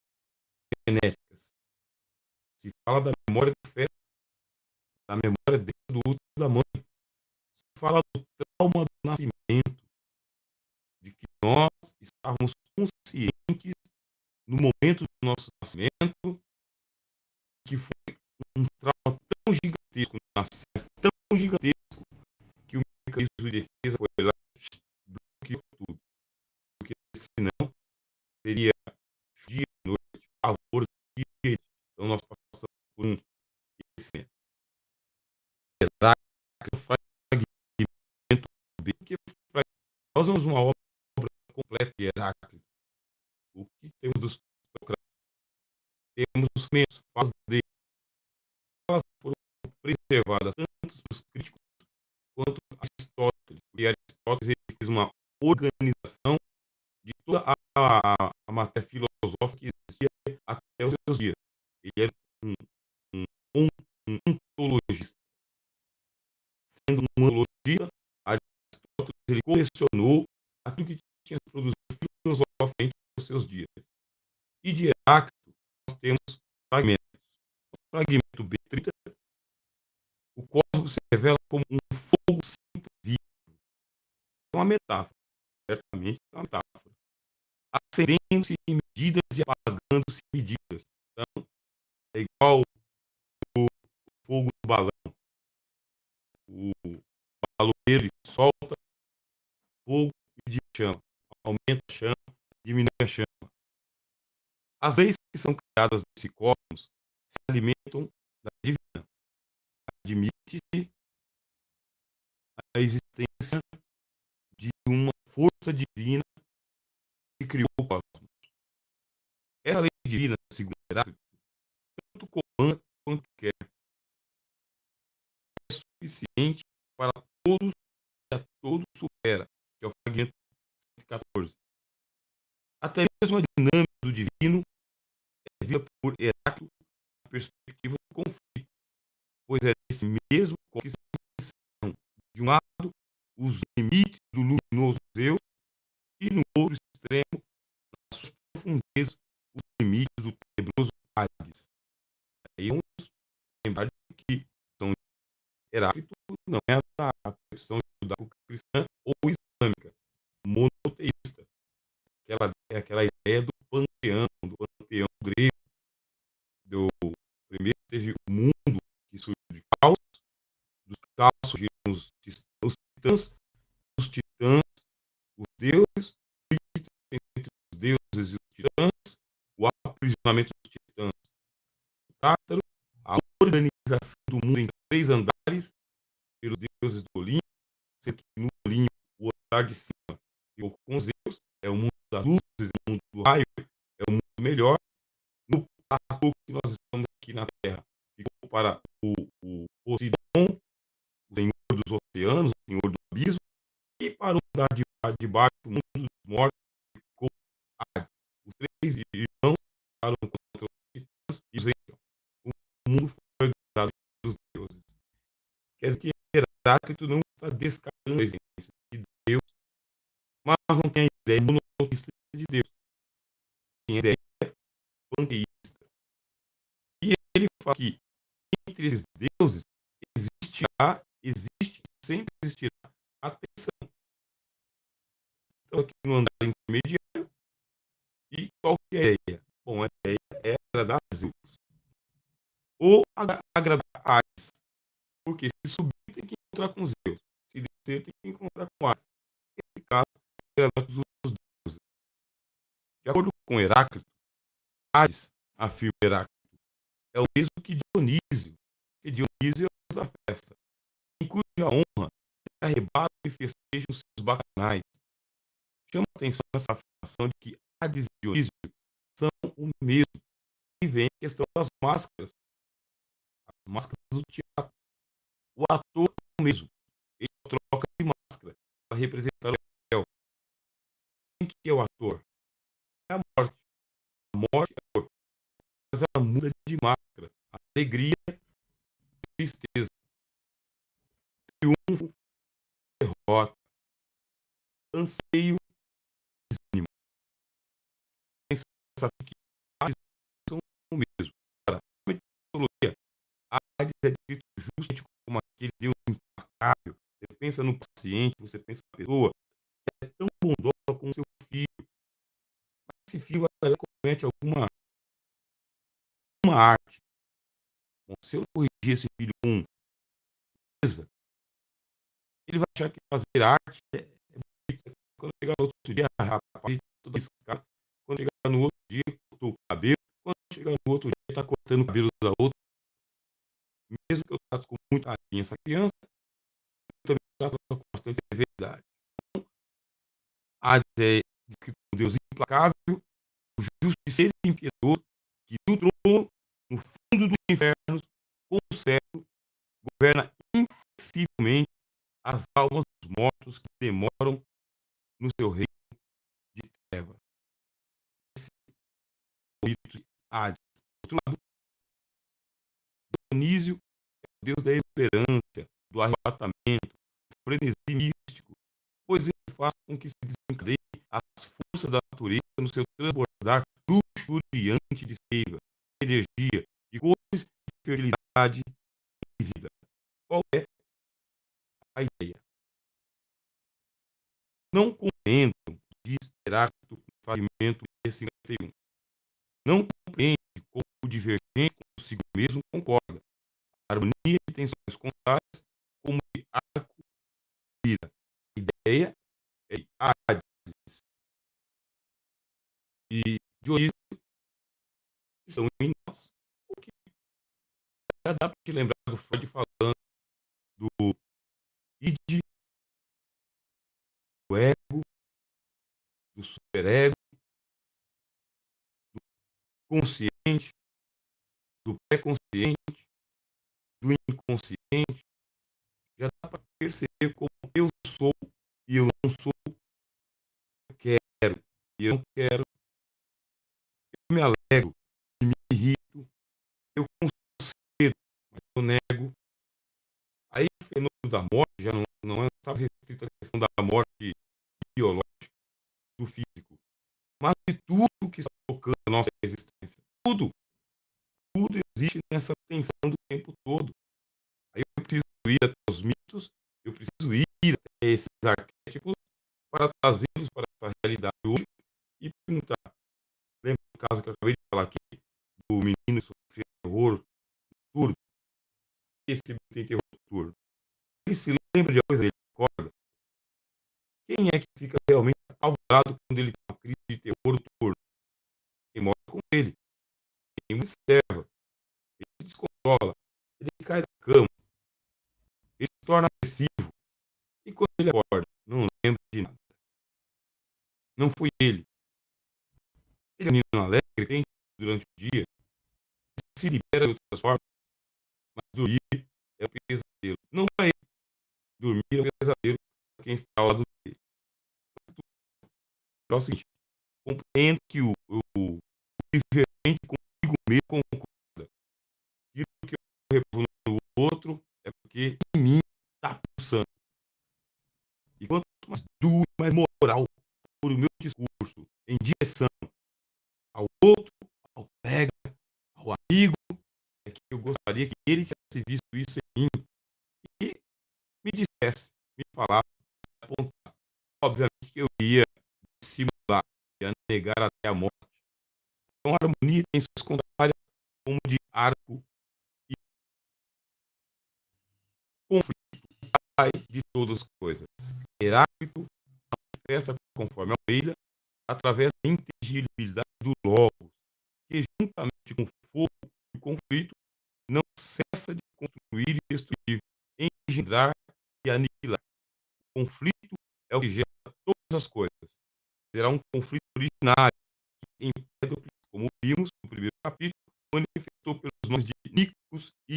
genéticas. Se fala da memória do feto, da memória dentro do útero da mãe. Se fala do trauma do nascimento, de que nós estávamos conscientes no momento do nosso nascimento, que foi um trauma tão gigantesco no nascimento, tão gigantesco, que o mecanismo de defesa foi lá e bloqueou tudo. Porque senão teria dia e noite, pavor de jeito. Então nós passamos por um crescimento. Heráclito, fragmento dele, porque nós vamos uma obra completa de Heráclito. O que temos dos Sócrates? Temos os fragmentos, falas dele. Elas foram preservadas tanto dos críticos quanto Aristóteles. E Aristóteles ele fez uma organização de toda a matéria filosófica que existia até os seus dias. Ele era um antologista. Sendo um antologista, Aristóteles ele colecionou aquilo que tinha produzido filosoficamente nos seus dias. E de Heráclito, nós temos fragmentos. O fragmento B30, o cosmos se revela como um fogo sempre vivo. É uma metáfora, certamente é uma metáfora. Acendendo-se em medidas e apagando-se em medidas. Então, é igual o fogo do balão. O baloeiro solta fogo e chama. Aumenta a chama, diminui a chama. As leis que são criadas nesse cosmos se alimentam da divina. Admite-se a existência de uma força divina que criou o cosmos. Essa lei divina, segundo Heráclito, tanto comanda quanto quer, é suficiente para todos e a todos supera, que é o fragmento 114. Até mesmo a dinâmica do divino é vista por Heráclito na perspectiva do conflito, pois é esse mesmo com que se são, de um lado, os limites do luminoso Deus e, no outro extremo, nas suas profundezas, os limites do tenebroso Hades. Aí vamos lembrar de que São Heráclito não é a concepção judaico-cristã ou islâmica, monoteísta. Aquela ideia do panteão grego, do primeiro teve o mundo que surgiu de caos, dos caos surgiram os titãs, os deuses, entre os deuses e os titãs, o aprisionamento dos titãs, o Tártaro, a organização do mundo em 3 andares pelos deuses do Olimpo, sendo que no Olimpo o andar de cima ficou com os deuses, é o mundo das luzes, é o mundo do raio, é o mundo melhor. No platô que nós estamos aqui na Terra, ficou para o Poseidon, o senhor dos oceanos, o senhor do abismo, e para o andar de baixo, o mundo dos mortos, ficou Hades. Os 3 irmãos lutaram contra os titãs e venceram. O mundo foi organizado pelos deuses. Quer dizer que Heráclito não está descartando a existência de Deus, mas não tem a ideia monoteísta de Deus. Tem a ideia panteísta. E ele fala que entre esses deuses existe e sempre existirá a tensão. Então, aqui no andar intermediário, e qual que é a ideia? Bom, a ideia é agradar a Zeus. Ou agradar a Hades. Porque se subir, tem que encontrar com Zeus. Se descer, tem que encontrar com Hades. Nesse caso, agradar os deuses. De acordo com Heráclito, Hades, afirma Heráclito, é o mesmo que Dionísio. E Dionísio é o deus da festa, em cuja honra se arrebatam e festejam seus bacanais. Chama a atenção essa afirmação de que Hades e Dionísio são o mesmo. E vem a questão das máscaras. As máscaras do teatro. O ator é o mesmo. Ele troca de máscara para representar o papel. Quem que é o ator? É a morte. A morte é a dor. Mas ela muda de máscara. Alegria, tristeza, triunfo, derrota, anseio, desânimo. Essa que Hades são o mesmo. Agora, na mitologia, Hades é descrito justamente como aquele Deus implacável. Você pensa no paciente, você pensa na pessoa que é tão bondosa com o seu filho. Mas esse filho ela comete alguma uma arte. Bom, se eu corrigir esse filho com beleza, ele vai achar que fazer arte é bonito. Quando chegar no outro dia, rapaz, toda escada. Quando chegar no outro dia, cortou o cabelo. Quando chegar no outro dia, está cortando o cabelo da outra. Mesmo que eu trato com muita carinho essa criança, eu também trato com bastante severidade. Então, Hades é descrito como Deus implacável, o justiceiro e impiedoso, que do trono, no fundo dos infernos, com o cetro, governa inflexivelmente as almas dos mortos que demoram no seu reino de treva. Esse é o mito de Hades. Do outro lado, Dionísio Deus da esperança, do arrebatamento, do frenesi místico, pois ele faz com que se desencadeiem as forças da natureza no seu transbordar luxuriante de seiva, energia, de cores, de fertilidade e vida. Qual é a ideia? Não compreendam, diz Heráclito no fragmento de 51. Não compreende como o divergente consigo mesmo concorda. A harmonia de tensões contrárias, como de arco e lira. A ideia é Hades e Dionísio que são em nós. O que já dá para te lembrar do Freud falando do id, do ego, do superego, do consciente, do pré-consciente, do inconsciente. Já dá para perceber como eu sou e eu não sou, eu quero e eu não quero, eu me alegro e me irrito, eu concedo, mas eu nego. Aí o fenômeno da morte já não é só restrito à questão da morte biológica, do físico, mas de tudo que está tocando a nossa existência. Tudo, tudo existe nessa tensão do tempo todo. Aí eu preciso ir até os mitos, eu preciso ir até esses arquétipos para trazê-los para essa realidade hoje e perguntar. Lembra do caso que eu acabei de falar aqui, do menino que sofreu terror turno? Esse tem terror turno. Ele se lembra de coisa, ele acorda. Quem é que fica realmente apavorado quando ele tem uma crise de terror turno? Quem mora com ele, quem observa, ele se descontrola, ele cai da cama, ele se torna agressivo. E quando ele acorda, não lembra de nada. Não foi ele. Ele é um menino alegre, tem durante o dia, se libera de outras formas, mas dormir é um pesadelo. Não para ele. Dormir é um pesadelo para quem está ao lado dele. Então é o seguinte, compreendo que o divergente consigo mesmo concorda. Aquilo que eu repuno no outro é porque em mim está pulsando. E quanto mais duro, mais moral for o meu discurso em direção ao outro, ao colega, ao amigo, é que eu gostaria que ele tivesse visto isso em mim e me dissesse, me falasse, me apontasse. Obviamente que eu ia simular, ia negar até a morte. Então a harmonia tem suas contrárias como de arco e conflito, pai de todas as coisas. Heráclito manifesta conforme a Almeida através da inteligibilidade do Logos, que juntamente com o fogo e o conflito não cessa de construir e destruir, engendrar e aniquilar. O conflito é o que gera todas as coisas. Será um conflito originário que Empédocles, como vimos no primeiro capítulo, manifestou pelos nomes de Nicos e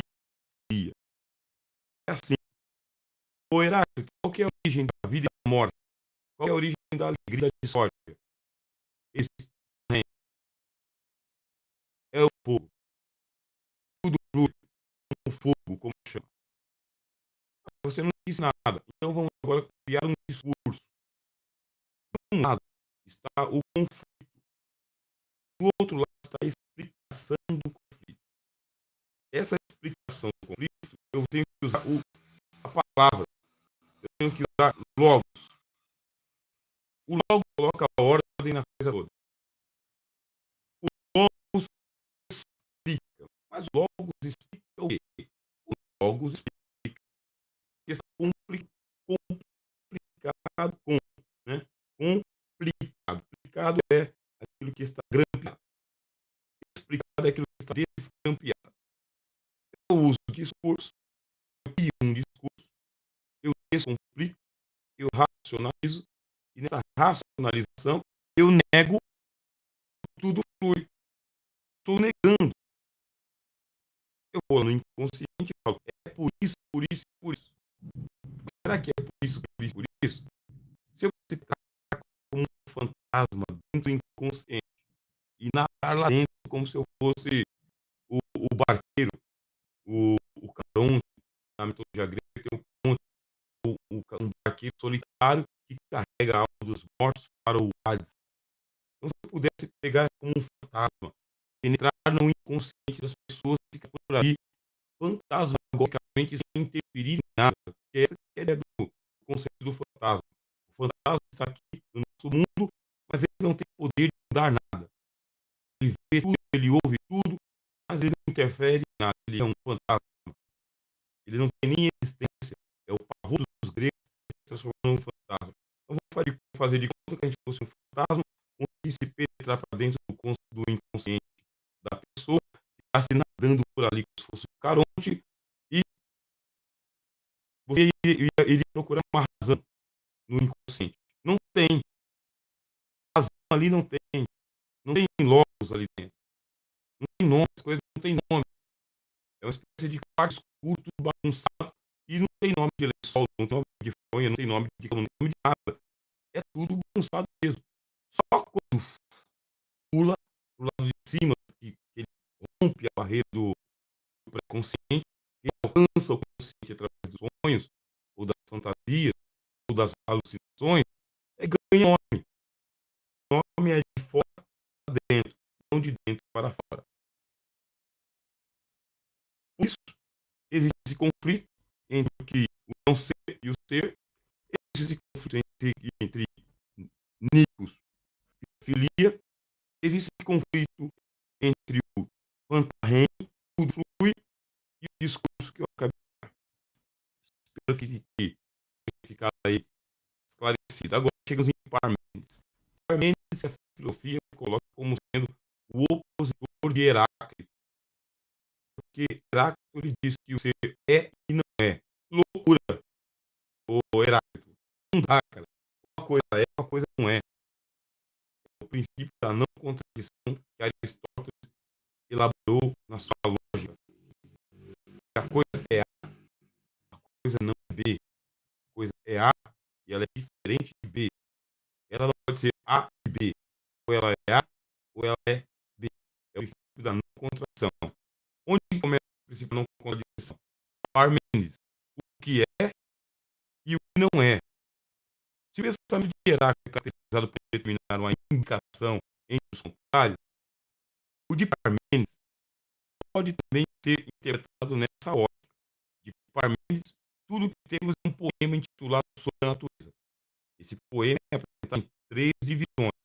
Filia. É assim. O Heráclito, qual que é a origem da vida e da morte? Qual é a origem da alegria e da discórdia? Esse é o fogo. Tudo flui com fogo, como chama. Você não diz nada. Então vamos agora criar um discurso. De um lado está o conflito. Do outro lado está a explicação do conflito. Essa explicação do conflito, eu tenho que usar a palavra. Eu tenho que usar logos. O logo coloca a ordem na coisa toda. O logos explica. Mas o logos explica o quê? O logos explica que está complicado com, né? Complicado. Complicado é aquilo que está grampeado. Explicado é aquilo que está descampeado. Eu uso o discurso, eu crio um discurso, eu descomplico, eu racionalizo, e nessa racionalização eu nego, tudo flui. Estou negando. Eu vou no inconsciente e falo, é por isso, por isso, por isso. Será que é por isso, por isso, por isso? Se eu me tratar como um fantasma dentro do inconsciente e nadar lá dentro como se eu fosse o barqueiro, o Caronte, na mitologia grega tem um conto, um barqueiro solitário que carrega a alma dos mortos para o Hades. Então, se eu pudesse pegar como um fantasma, penetrar no inconsciente das pessoas que ficam por aí, fantasmagoricamente, sem interferir em nada, porque essa que é a ideia do conceito do fantasma. O fantasma está aqui no nosso mundo, mas ele não tem poder de mudar nada. Ele vê tudo, ele ouve tudo, mas ele não interfere em nada. Ele é um fantasma. Ele não tem nem existência. É o pavor dos gregos que se transformou num fantasma. Então vamos fazer de conta que a gente fosse um fantasma, conseguisse penetrar para dentro do inconsciente da pessoa, ficasse nadando por ali como se fosse um caronte, e você iria procurar uma razão no inconsciente. Não tem. Razão ali não tem. Não tem logos ali dentro. Não tem nome, as coisas não tem nome. É uma espécie de quarto escuro, tudo bagunçado, e não tem nome de lençol, não tem nome de fronha, não tem nome de cama, não tem nome de nada. É tudo bagunçado mesmo. Só quando pula pro lado de cima, que ele rompe a barreira do pré-consciente, que alcança o consciente através dos sonhos, ou das fantasias, ou das alucinações, ganha nome. O nome é de fora para dentro, não de dentro para fora. Por isso, existe esse conflito entre o que o não ser e o ser, existe esse conflito entre Nicos e filia, existe esse conflito entre o Pantarrém, tudo flui, e o discurso que eu acabei de dar. Espero que tenha ficado aí esclarecido. Agora chegamos em Parmênides. Parmênides é a filosofia que coloca como sendo o opositor de Heráclito, porque Heráclito ele diz que o ser é e não é. Loucura, o Heráclito. Não dá, cara. Uma coisa é, uma coisa não é. O princípio da não contradição que Aristóteles elaborou na sua lógica. A coisa é A, a coisa não é B. A coisa é A e ela é diferente de B. Ela não pode ser A e B. Ou ela é A ou ela é B. É o princípio da não contradição. Onde começa o princípio da não contradição? Parmênides. O que é e o que não é. Se o pensamento de Heráclito é caracterizado por determinar uma indicação entre os contrários, o de Parmênides pode também ser interpretado nessa ótica. De Parmênides, tudo o que temos é um poema intitulado Sobre a Natureza. Esse poema é apresentado em 3 divisões.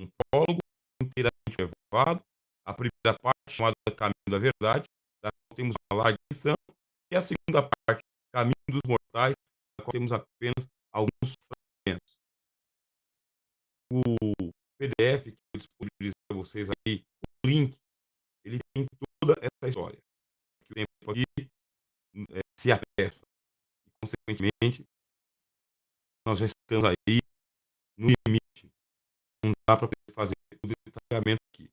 Um prólogo inteiramente reservado, a primeira parte chamada Caminho da Verdade, da qual temos uma larga lição, e a segunda parte, Caminho dos Mortais, da qual temos apenas alguns fragmentos. O PDF que eu disponibilizo para vocês aí, o link, ele tem toda essa história. Que o tempo aqui se apressa. E, consequentemente, nós já estamos aí no limite. Não dá para fazer o detalhamento aqui.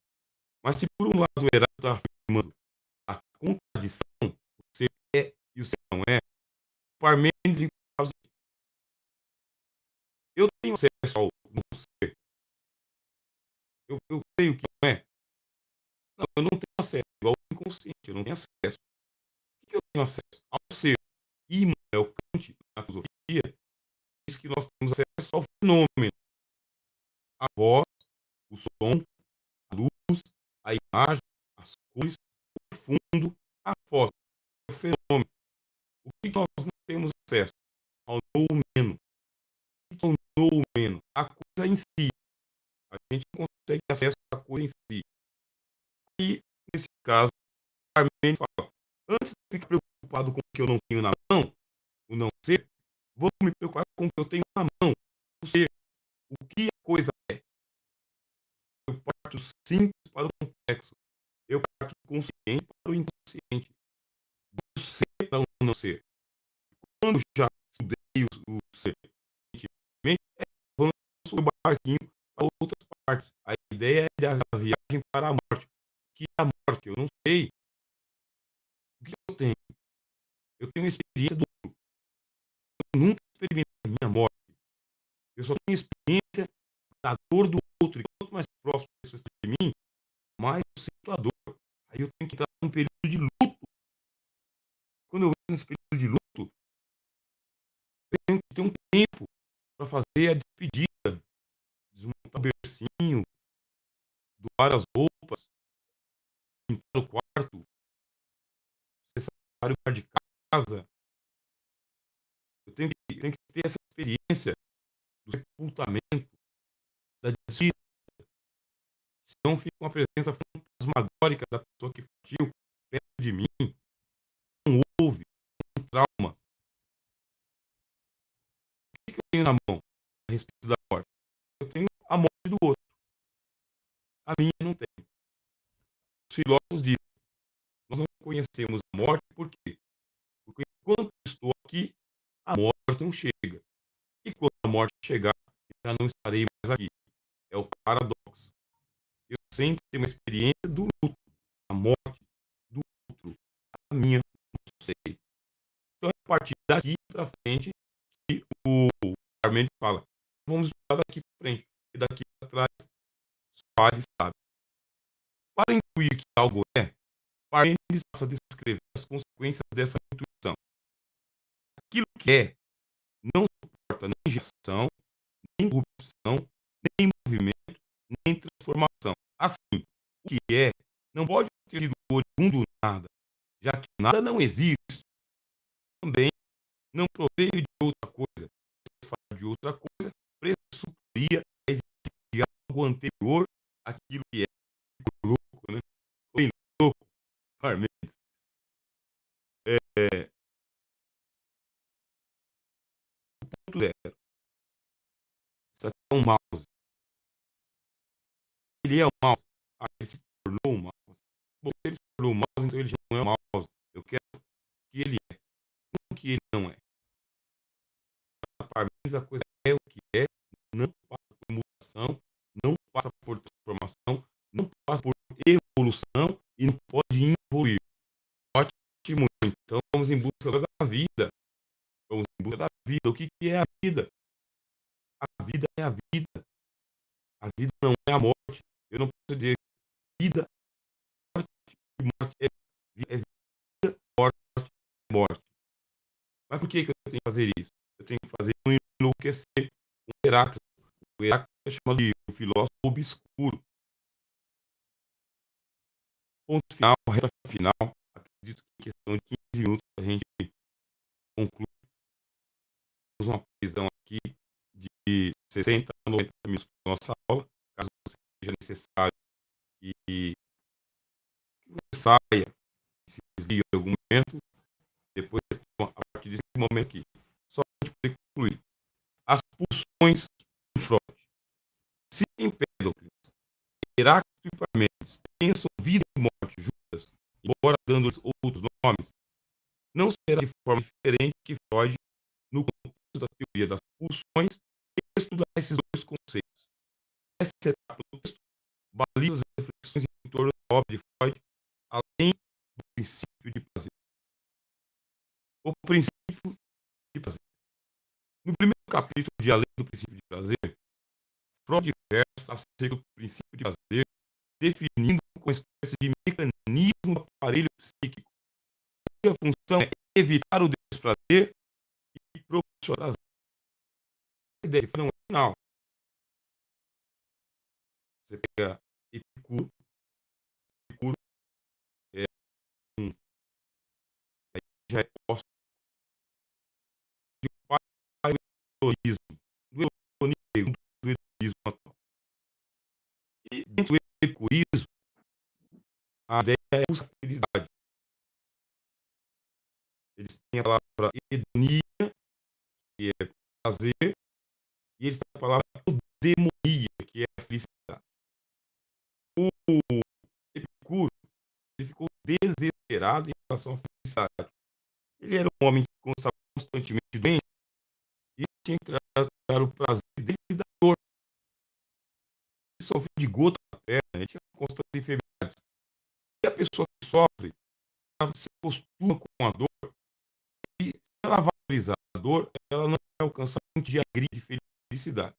Mas se por um lado o Heráclito está afirmando a contradição, o ser é e o ser não é, o Parmênides fala assim, eu tenho acesso ao não ser, eu sei o que não é. Não, eu não tenho acesso, igual o inconsciente, eu não tenho acesso. O que eu tenho acesso? Ao ser. E Immanuel Kant, na filosofia, diz que nós temos acesso ao fenômeno. A voz, o som, a luz, a imagem, as cores, o fundo, a foto, o fenômeno. O que nós não temos acesso? Ao noumeno. O que é o noumeno? A coisa em si. A gente não consegue acesso à coisa em si. E, nesse caso, Parmênides fala, antes de ficar preocupado com o que eu não tenho na mão, o não ser, vou me preocupar com o que eu tenho na mão, o ser. O que a coisa é? Eu parto simples para o complexo. Eu parto do consciente para o inconsciente. Do ser para o não ser. Quando já estudei o ser, é avanço o barquinho para outras partes. A ideia é a viagem para a morte. O que é a morte? Eu não sei. O que eu tenho? Eu tenho experiência do outro. Eu nunca experimentei a minha morte. Eu só tenho experiência da dor do outro. E quanto mais próximo a pessoa está de mim, mais eu sinto a dor. Aí eu tenho que entrar num período de luto. Quando eu entro nesse período de luto, ter um tempo para fazer a despedida, desmontar o bercinho, doar as roupas, limpar o quarto, cessar o ar de casa. Eu tenho que ter essa experiência do sepultamento, da despedida, senão fica uma presença fantasmagórica da pessoa que partiu perto de mim, não houve um trauma. O que eu tenho na mão a respeito da morte? Eu tenho a morte do outro, a minha não tem. Os filósofos dizem, nós não conhecemos a morte por quê? Porque enquanto estou aqui, a morte não chega. E quando a morte chegar, já não estarei mais aqui. É o paradoxo. Eu sempre tenho uma experiência do luto, a morte do outro, a minha, não sei. Então é a partir daqui para frente que o Parmênides fala, vamos estudar daqui para frente, e daqui para trás, só ele sabe. Para intuir que algo é, Parmênides passa a descrever as consequências dessa intuição. Aquilo que é não suporta nem geração, nem corrupção, nem movimento, nem transformação. Assim, o que é não pode ter sido oriundo do nada, já que nada não existe. Também não proveio de outra coisa. Se falar de outra coisa, pressuporia a existência de algo anterior àquilo que é. Ficou louco, né? Foi louco, Parmênides. É, ponto zero. Isso aqui é um mouse. Ele é um mouse. Ah, ele se tornou um mouse. Bom, se ele se tornou um mouse, então ele já não é um mouse. Eu quero que ele é, não que ele não é. Para mim, a coisa é o que é, não passa por mutação, não passa por transformação, não passa por evolução e não pode evoluir. Ótimo, então vamos em busca da vida. Vamos em busca da vida. O que é a vida? A vida é a vida. A vida não é a morte. Eu não posso dizer vida, morte e morte é vida, morte é morte. Mas por que eu tenho que fazer isso? Eu tenho que fazer um enlouquecer, um Heráclito. O Heráclito é chamado de o filósofo obscuro. Ponto final, reta final. Acredito que em questão de 15 minutos a gente conclui. Temos uma prisão aqui de 60 a 90 minutos para nossa aula. Caso seja necessário que você saia, se desligue em algum momento, depois a partir desse momento aqui. Só para a gente poder concluir. As pulsões de Freud. Se Empédocles, Heráclito e Parmênides pensam vida e morte juntas, embora dando-lhes outros nomes, não será de forma diferente que Freud, no contexto da teoria das pulsões, estudar esses dois conceitos. Essa etapa do texto baliza as reflexões em torno da obra de Freud, além do princípio de prazer. O princípio de prazer. No primeiro capítulo de Além do Princípio de Prazer, Freud versa acerca do princípio de prazer, definindo com uma espécie de mecanismo do aparelho psíquico, cuja função é evitar o desprazer e proporcionar prazer. A ideia não é final. Você pega Epicuro, Epicuro é um, aí já é posto de um pai do hedonismo, do hedonismo atual. E dentro do epicurismo, a ideia é a felicidade. Eles têm a palavra hedonia, que é prazer, e eles têm a palavra eudemonia, que é a felicidade. O Epicuro, ele ficou desesperado em relação à felicidade. Ele era um homem que estava constantemente doente e tinha que tratar o prazer dele da dor. Ele sofria de gota na perna, ele tinha constantes enfermidades. E a pessoa que sofre, ela se acostuma com a dor, e se ela valorizar a dor, ela não vai alcançar muito de alegria e felicidade.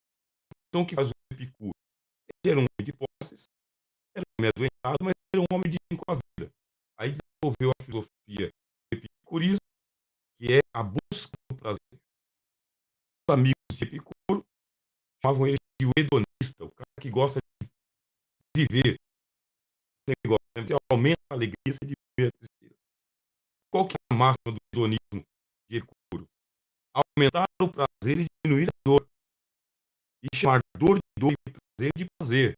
Então o que faz o Epicuro? Ele era um homem de posses, era um homem adoentado, mas era um homem de bem com a vida. Aí desenvolveu a filosofia do epicurismo, que é a busca do prazer. amigos de Epicuro chamavam ele de o hedonista, o cara que gosta de viver o negócio, né? Você aumenta a alegria, você diminui a tristeza. Qual que é a máxima do hedonismo de Epicuro? Aumentar o prazer e diminuir a dor. E chamar dor de dor e prazer de prazer.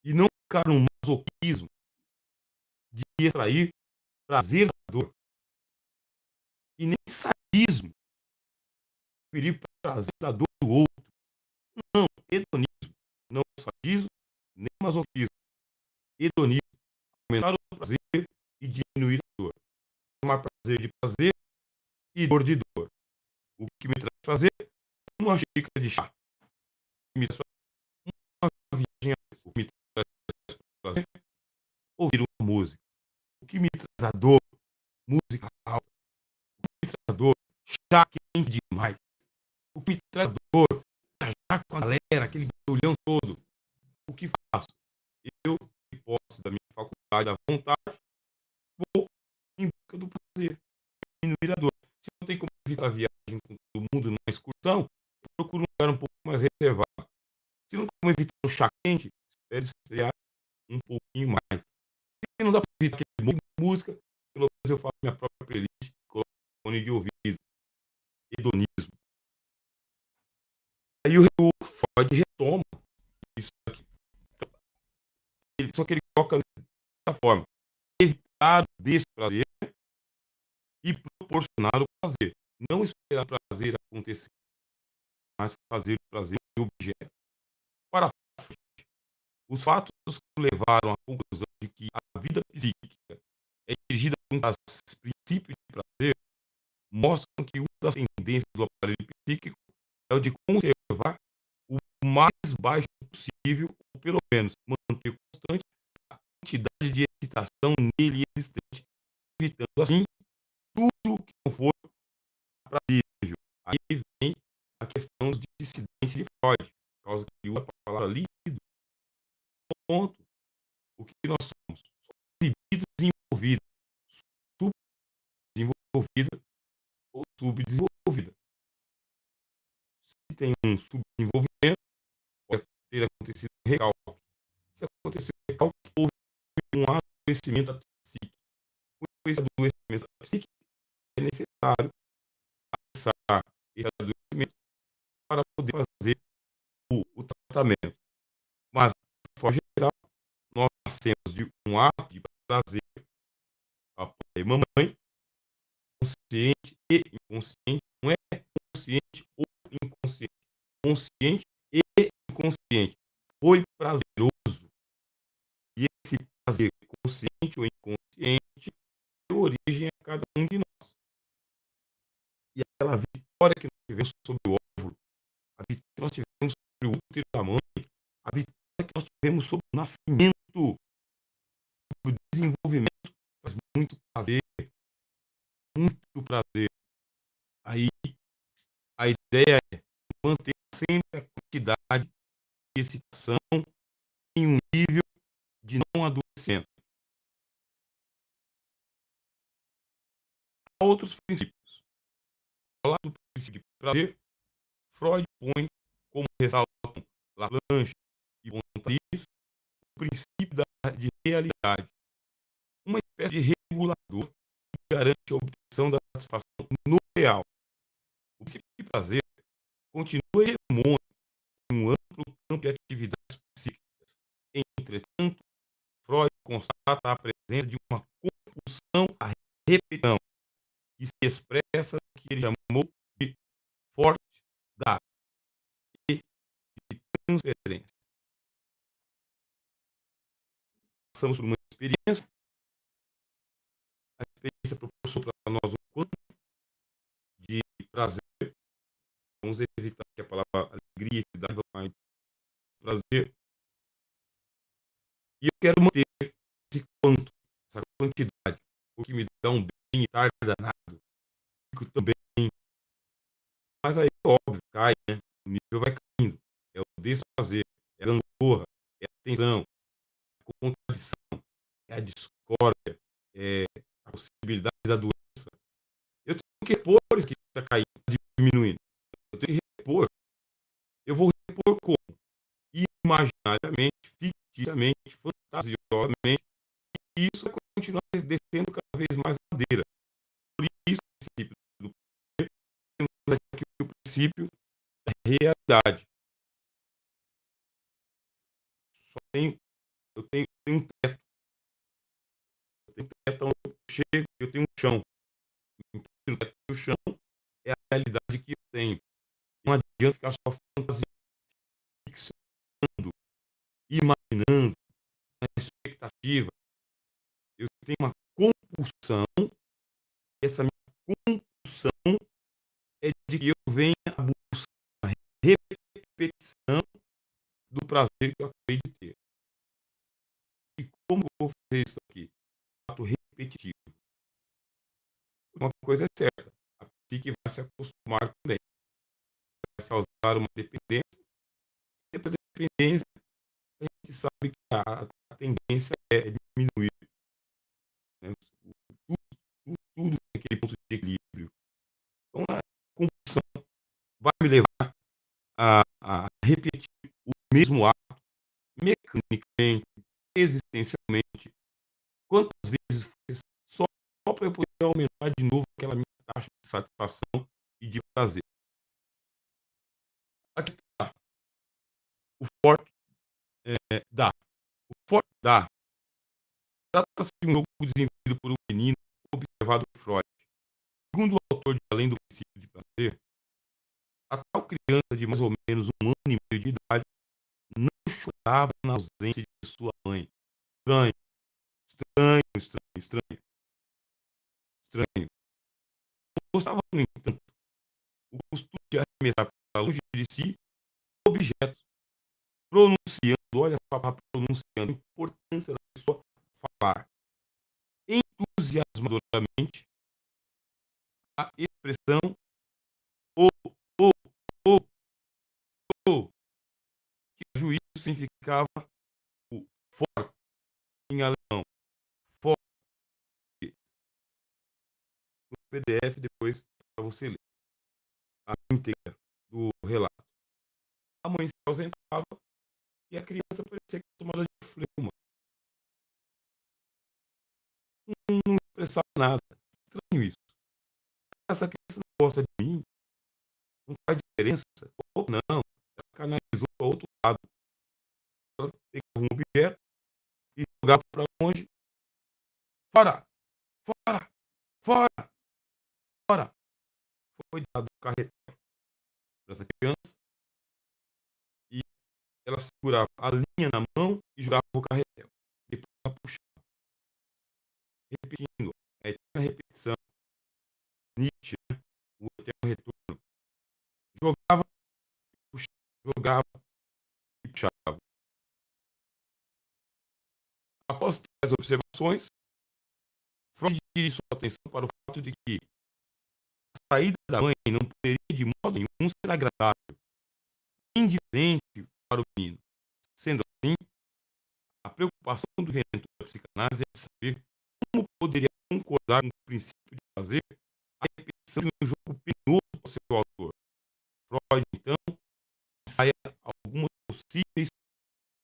E não ficar num masoquismo de extrair prazer da dor. E nem sadismo, preferir prazer da dor do outro. Não, hedonismo. Não sadismo, nem masoquismo. Hedonismo. Aumentar o prazer e diminuir a dor. Chamar prazer de prazer e dor de dor. O que me traz prazer é uma xícara de chá. O que me traz uma viagem a mais. O que me traz prazer é ouvir uma música. O que me traz a dor, música alta. O que me traz a dor, chá quente demais. O que me traz a dor, viajar com a galera, aquele barulhão todo. O que faço? Eu, de posse da minha faculdade, à vontade, vou em busca do prazer, diminuir a dor. Se não tem como evitar a viagem com todo mundo numa excursão, procuro um lugar um pouco mais reservado. Se não tem como evitar o chá quente, espere esfriar um pouquinho mais. Se não dá para evitar aquele monte de música, pelo menos eu faço minha própria playlist, coloco fone de ouvido, hedonismo. Aí o Freud retoma isso aqui. Então, só que ele coloca dessa forma: evitar o desprazer e proporcionar o prazer. Não esperar o prazer acontecer, mas fazer o prazer de objeto. Para frente, os fatos que levaram à conclusão de que a vida psíquica é dirigida por um princípio de prazer mostram que uma das tendências do aparelho psíquico é o de conservar o mais baixo possível, ou pelo menos manter constante a quantidade de excitação nele existente, evitando assim tudo que não for prazerível. Aí vem a questão dos dissidentes de Freud, por causa que ele usa a palavra libido. Ponto. O que nós somos? Somos libido desenvolvida, subdesenvolvida ou subdesenvolvida. Se tem um subdesenvolvimento, pode ter acontecido um recalque. Se acontecer um recalque, houve um adoecimento da psique. Com esse adoecimento da psique, é necessário acessar esse adoecimento para poder fazer o tratamento. Mas, de forma geral, nós nascemos de um ato de prazer. Papai e mamãe, consciente e inconsciente, não é consciente ou inconsciente. Consciente e inconsciente. Foi prazeroso. E esse prazer, consciente ou inconsciente, deu origem a cada um de nós. E aquela vitória que nós tivemos sobre o óvulo, a vitória que nós tivemos sobre o útero da mãe, a vitória que nós tivemos sobre o nascimento, sobre o desenvolvimento, faz muito prazer, muito prazer. Aí a ideia é manter sempre a quantidade de excitação em um nível de não adoecimento. Há outros princípios. Ao lado do princípio de prazer, Freud põe como ressaltam Laplanche e Montaris o princípio de realidade, uma espécie de regulador que garante a obtenção da satisfação no real. O princípio de prazer continua hegemônico em um amplo campo de atividades psíquicas. Entretanto, Freud constata a presença de uma compulsão à repetição, que se expressa no que ele chamou de forte da e de transferência. Passamos por uma experiência, a experiência proporcionou para nós um quanto de prazer. Vamos evitar que a palavra alegria e felicidade vá mais prazer. E eu quero manter esse quanto, essa quantidade, o que me dá um bem-estar danado. Fico também. Mas aí, óbvio, cai, né? O nível vai caindo. É o desfazer, é a gangorra, é a tensão, é a contradição, é a discórdia, é a possibilidade da doença. Eu tenho que repor isso que está caindo, diminuindo. Eu tenho repor, eu vou repor como? Imaginariamente, ficticiamente, fantasiosamente, e isso vai continuar descendo cada vez mais a ladeira. Por isso, o princípio do poder, temos aqui o princípio da realidade. Só tenho, eu tenho um teto, onde eu chego, eu tenho um chão. Então, o teto e o chão é a realidade que eu tenho. Não adianta ficar só fantasiando, imaginando, na expectativa. Eu tenho uma compulsão, essa minha compulsão é de que eu venha a buscar a repetição do prazer que eu acabei de ter. E como eu vou fazer isso aqui? Ato repetitivo. Uma coisa é certa, a psique vai se acostumar também. Vai causar uma dependência, e depois da dependência, a gente sabe que a tendência é diminuir, né? Tudo tem aquele ponto de equilíbrio. Então, a compulsão vai me levar a repetir o mesmo ato mecanicamente, existencialmente, quantas vezes for só para eu poder aumentar de novo aquela minha taxa de satisfação e de prazer. Aqui está. O forte dá. O forte dá. Trata-se de um jogo desenvolvido por um menino observado por Freud. Segundo o autor de Além do Princípio de Prazer, a tal criança de mais ou menos 1 ano e meio de idade não chorava na ausência de sua mãe. Estranho, estranho, estranho, estranho, estranho. Gostava, no entanto, o costume de arremessar para longe de si objetos, pronunciando, olha só a palavra pronunciando, a importância da pessoa falar entusiasmadoramente a expressão o, o, o, o, que a juízo significava o forte em alemão, forte. No PDF depois para você ler a íntegra do relato. A mãe se ausentava e a criança parecia que tomada de fleuma. Não expressava nada. Estranho isso. Essa criança não gosta de mim, não faz diferença. Ou não, ela canalizou para outro lado. Ela pegava um objeto e jogava para longe. Fora! Fora! Fora! Fora! Foi dado o carretel para essa criança e ela segurava a linha na mão e jogava o carretel. Depois ela puxava. Repetindo. A eterna repetição. Nietzsche, né? O eterno retorno. Jogava, puxava, jogava e puxava. Após as observações, Freud dirige sua atenção para o fato de que a saída da mãe não poderia de modo nenhum ser agradável, indiferente para o menino. Sendo assim, a preocupação do inventor da psicanálise é saber como poderia concordar com o princípio de fazer a repetição de um jogo penoso para seu autor. Freud, então, ensaia algumas possíveis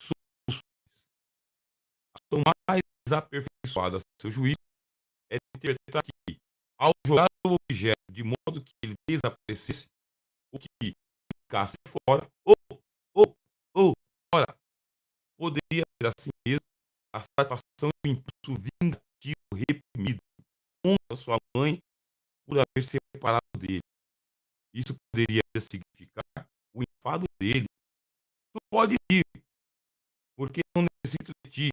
soluções. A solução mais aperfeiçoada a seu juízo é interpretar que, ao jogar o objeto de modo que ele desaparecesse, o que ficasse fora, ou, fora, poderia ter assim mesmo a satisfação de um impulso vingativo reprimido contra sua mãe por haver se separado dele. Isso poderia significar o enfado dele. Tu pode ir, porque não necessito de ti.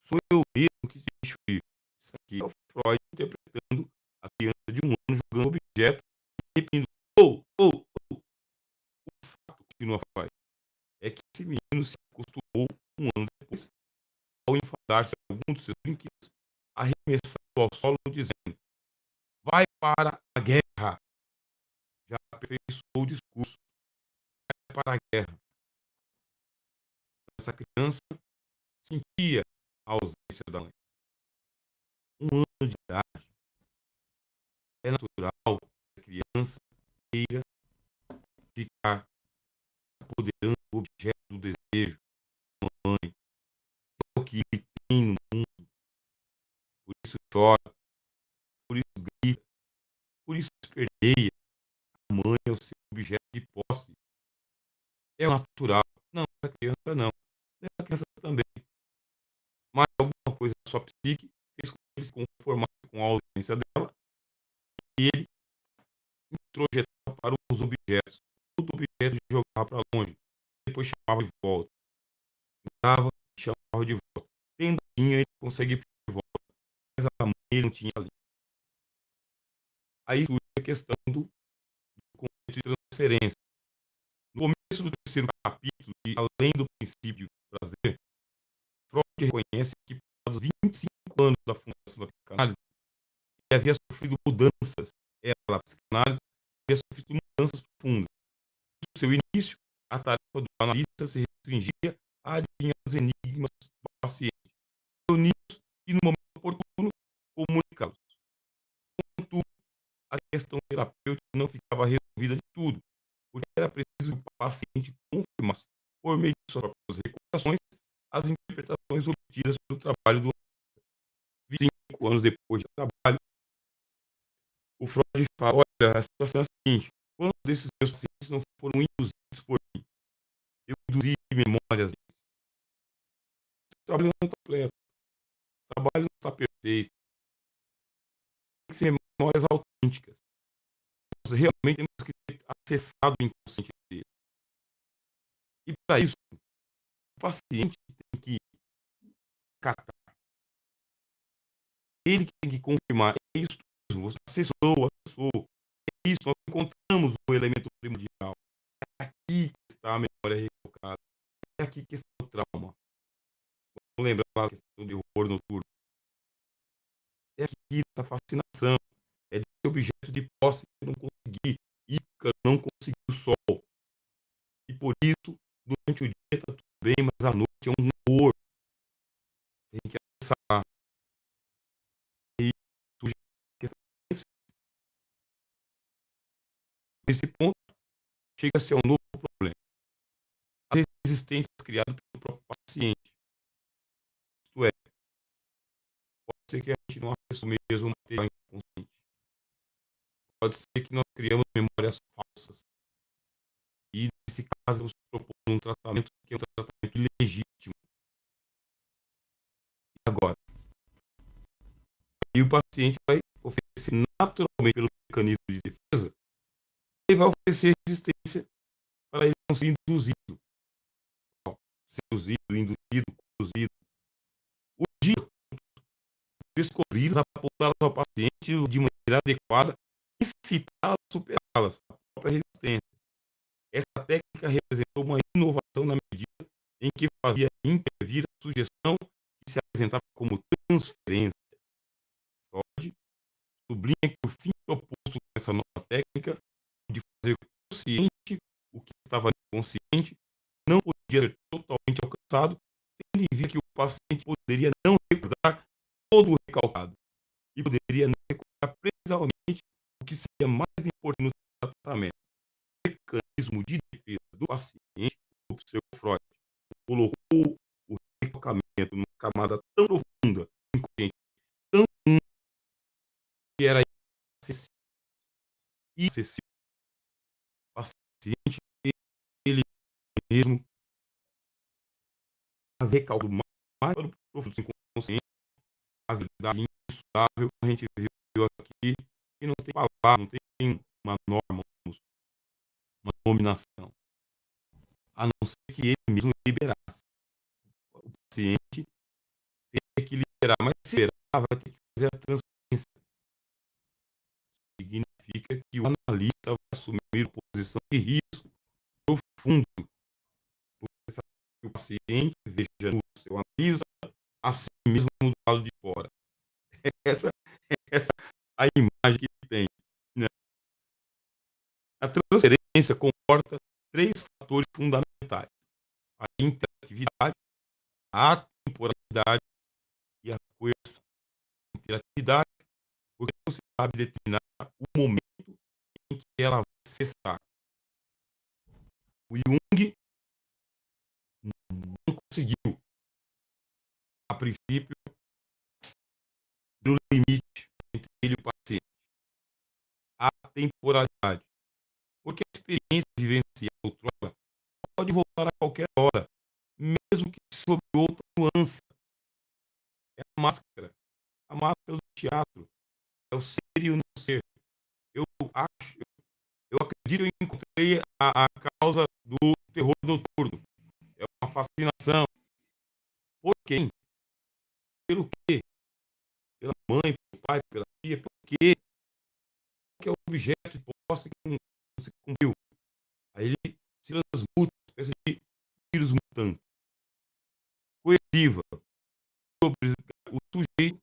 Sou eu mesmo que te deixo ir. Isso aqui é o Freud interpretando a criança de 1 ano jogando objeto e repetindo ou. O fato continua a falar é que esse menino se acostumou 1 ano depois, ao enfadar-se algum dos seus brinquedos, arremessá-lo ao solo dizendo: vai para a guerra. Já aperfeiçoou o discurso. Vai para a guerra. Essa criança sentia a ausência da mãe. 1 ano de idade. É natural que a criança queira está apoderando o objeto do desejo, mãe, é o que ele tem no mundo, por isso chora, por isso grita, por isso esperneia. A mãe é o seu objeto de posse. É o natural. Não, essa criança não. Essa criança também. Mas alguma coisa na sua psique fez com que ele se conformasse com a ausência dela e ele introjetava para os objetos. Todo objeto jogava para longe. Depois chamava de volta. Dava e chamava de volta. Tendo linha, ele conseguia ir de volta. Mas a mãe ele não tinha ali. Aí surge a questão do conceito de transferência. No começo do terceiro capítulo, e além do princípio do prazer, Freud reconhece que, passados 25 anos da fundação da psicanálise, ele havia sofrido mudanças. Ela, a psicanálise, havia sofrido mudanças profundas. No seu início, a tarefa do analista se restringia a adivinhar os enigmas do paciente, reuni-los e, no momento oportuno, comunicá-los. Contudo, a questão terapêutica não ficava resolvida de tudo, porque era preciso que o paciente confirmasse, por meio de suas próprias recordações, as interpretações obtidas pelo trabalho do 25 anos depois de trabalho. O Freud fala: olha, a situação é a seguinte, quantos desses meus pacientes não foram induzidos por mim? Eu induzi memórias deles. O trabalho não está completo, o trabalho não está perfeito, tem que ser memórias autênticas. Nós realmente temos que ter acessado o inconsciente dele. E para isso, o paciente tem que catar. Ele que tem que confirmar: é isso mesmo, você acessou, é isso, nós encontramos o elemento primordial. É aqui que está a memória recalcada, é aqui que está o trauma. Vamos lembrar lá a questão de horror noturno. É aqui essa fascinação, é desse objeto de posse que eu não consegui, Ícaro não conseguiu o sol. E por isso, durante o dia está tudo bem, mas à noite é um horror. Tem que acessar. E surge a questão. Nesse ponto, chega-se a um novo problema. As resistências criadas pelo próprio paciente. Isto é, pode ser que a gente não acesse o mesmo material inconsciente. Pode ser que nós criamos memórias falsas. E, nesse caso, estamos propondo um tratamento que é um tratamento ilegítimo. E agora? E o paciente vai oferecer naturalmente, pelo mecanismo de defesa, ele vai oferecer resistência para ele não ser induzido. Seduzido, induzido, conduzido. O dia descobri-las, apontá-las ao paciente de maneira adequada, incitá-las a superá-las, a própria resistência. Essa técnica representou uma inovação na medida em que fazia intervir a sugestão que se apresentava como transferência. Freud sublinha que o fim proposto com essa nova técnica de fazer consciente o que estava inconsciente não podia ser totalmente alcançado, tendo em vista que o paciente poderia não recordar todo o recalcado e poderia não recordar precisamente o que seria mais importante no tratamento. O mecanismo de defesa do paciente, observou Freud, colocou o recalcamento numa camada tão profunda, inconsciente, tão que era inacessível. O paciente, ele mesmo, a recalco mais para o profundo inconsciente, a verdade insudável que a gente viu aqui, e não tem palavra, não tem uma norma, uma nominação, a não ser que ele mesmo liberasse. O paciente tem que liberar, mas se liberar, vai ter que fazer a transferência. Significa que o analista vai assumir uma posição de risco profundo, porque sabe que o paciente veja no seu analisa a si mesmo do lado de fora. Essa, essa é a imagem que tem. Né? A transferência comporta três fatores fundamentais: a interatividade, a atemporalidade e a coerção. Interatividade, porque não se sabe determinar o momento em que ela vai cessar. O Jung não conseguiu, a princípio, no limite entre ele e o paciente, a temporalidade. Porque a experiência vivenciada outrora pode voltar a qualquer hora, mesmo que sob outra nuance. É a máscara do teatro, é o ser e o não ser. Eu acho, eu acredito que eu encontrei a causa do terror noturno. É uma fascinação. Por quem? Pelo quê? Pela mãe, pelo pai, pela tia, por quê? Que é o objeto de posse que não se cumpriu. Aí ele se transmuta, uma espécie de vírus mutante, coesiva, sobre o sujeito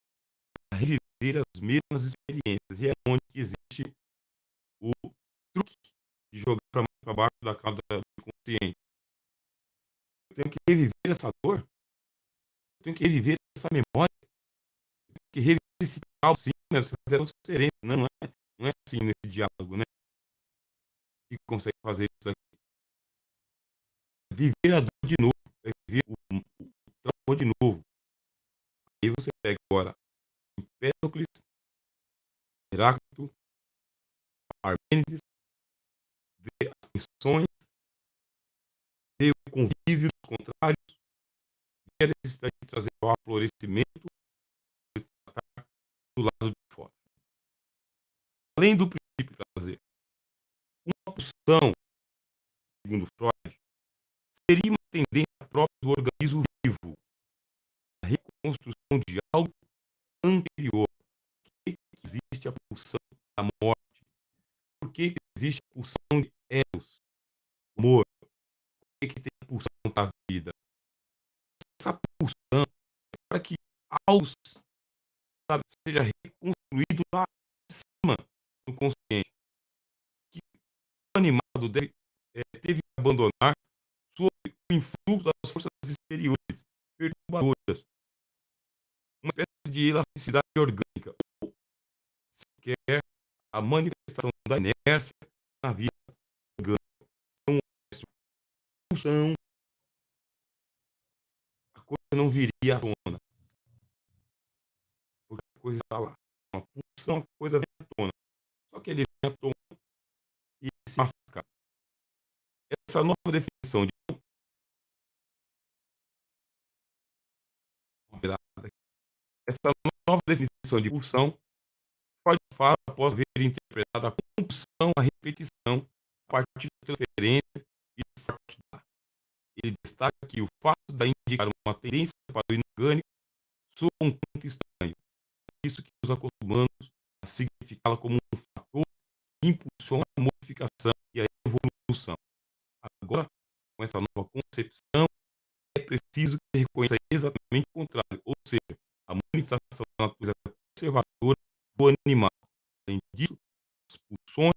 a reviver as mesmas experiências. E é onde que existe o truque de jogar para baixo da cauda do inconsciente. Eu tenho que reviver essa dor, eu tenho que reviver essa memória, eu tenho que reviver esse caos, sim, né? Você fazer transferência. Não é assim nesse diálogo, né? Que consegue fazer isso aqui. Viver a dor de novo, é viver o trauma de novo. Aí você pega agora Empédocles, Heráclito, Parmênides, vê as tensões, vê o convívio dos contrários, vê a necessidade de trazer o aflorescimento e tratar do lado de fora. Além do princípio de prazer, uma pulsão, segundo Freud, seria uma tendência própria do organismo vivo, a reconstrução de algo anterior. Por que existe a pulsão da morte? Por que existe a pulsão de Eros, amor? Por que tem a pulsão da vida? Essa pulsão é para que algo, sabe, seja reconstruído lá em cima do consciente. Que o animado teve que abandonar sob o influxo das forças exteriores, perturbadoras, uma espécie de elasticidade orgânica, ou sequer a manifestação da inércia na vida orgânica. Então, essa pulsão, a coisa não viria à tona, porque a coisa está lá. Uma pulsão, a coisa vem à tona. Só que ele vem à tona e se mascara. Essa nova definição de essa nova definição de pulsão pode falar após haver interpretado a compulsão, a repetição, a partir da transferência e do forte da. Ele destaca que o fato de indicar uma tendência para o inorgânico soa um tanto estranho. É isso que nos acostumamos a significá-la como um fator que impulsiona a modificação e a evolução. Agora, com essa nova concepção, é preciso que se reconheça exatamente o contrário, ou seja, a manifestação da natureza conservadora do animal. Além disso, as pulsões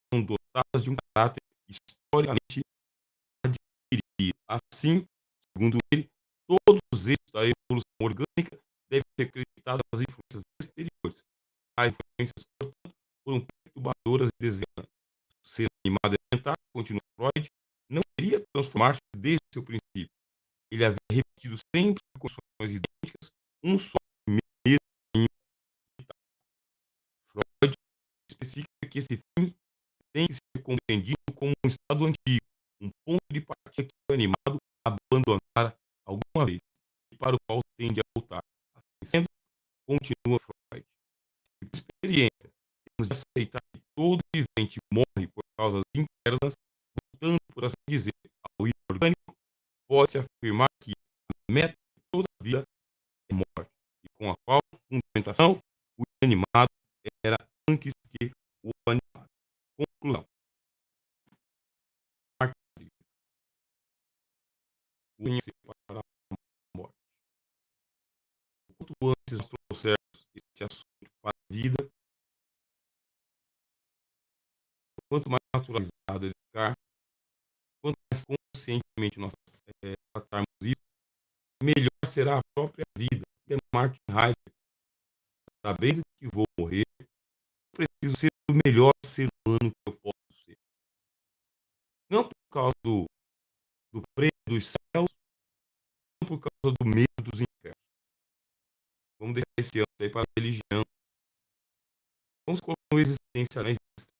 são dotadas de um caráter historicamente adquirido. Assim, segundo ele, todos os êxitos da evolução orgânica devem ser creditados às influências exteriores. As influências, portanto, foram perturbadoras e desviantes. O ser animado elementar, continua Freud, não queria transformar-se desde o seu princípio. Ele havia repetido sempre condições idênticas, um só mesmo fim. Freud especifica que esse fim tem que ser compreendido como um estado antigo, um ponto de partida que o animado abandonara alguma vez e para o qual tende a voltar. Assim sendo, continua Freud, por experiência, temos de aceitar que todo vivente morre por causas internas, voltando, por assim dizer, ao inorgânico, pode-se afirmar que a meta de toda a vida é morte, e com a qual fundamentação o inanimado era antes que o animado. Conclusão. Une-se para a morte. Quanto antes nós trouxermos este assunto para a vida, quanto mais naturalizado ele ficar, quanto mais conscientemente nós tratarmos isso, melhor será a própria vida. E é Martin Heidegger, sabendo que vou morrer, preciso ser o melhor ser humano que eu posso ser. Não por causa do do prêmio dos céus, não por causa do medo dos infernos. Vamos deixar esse âmbito aí para a religião. Vamos colocar uma existência na existência.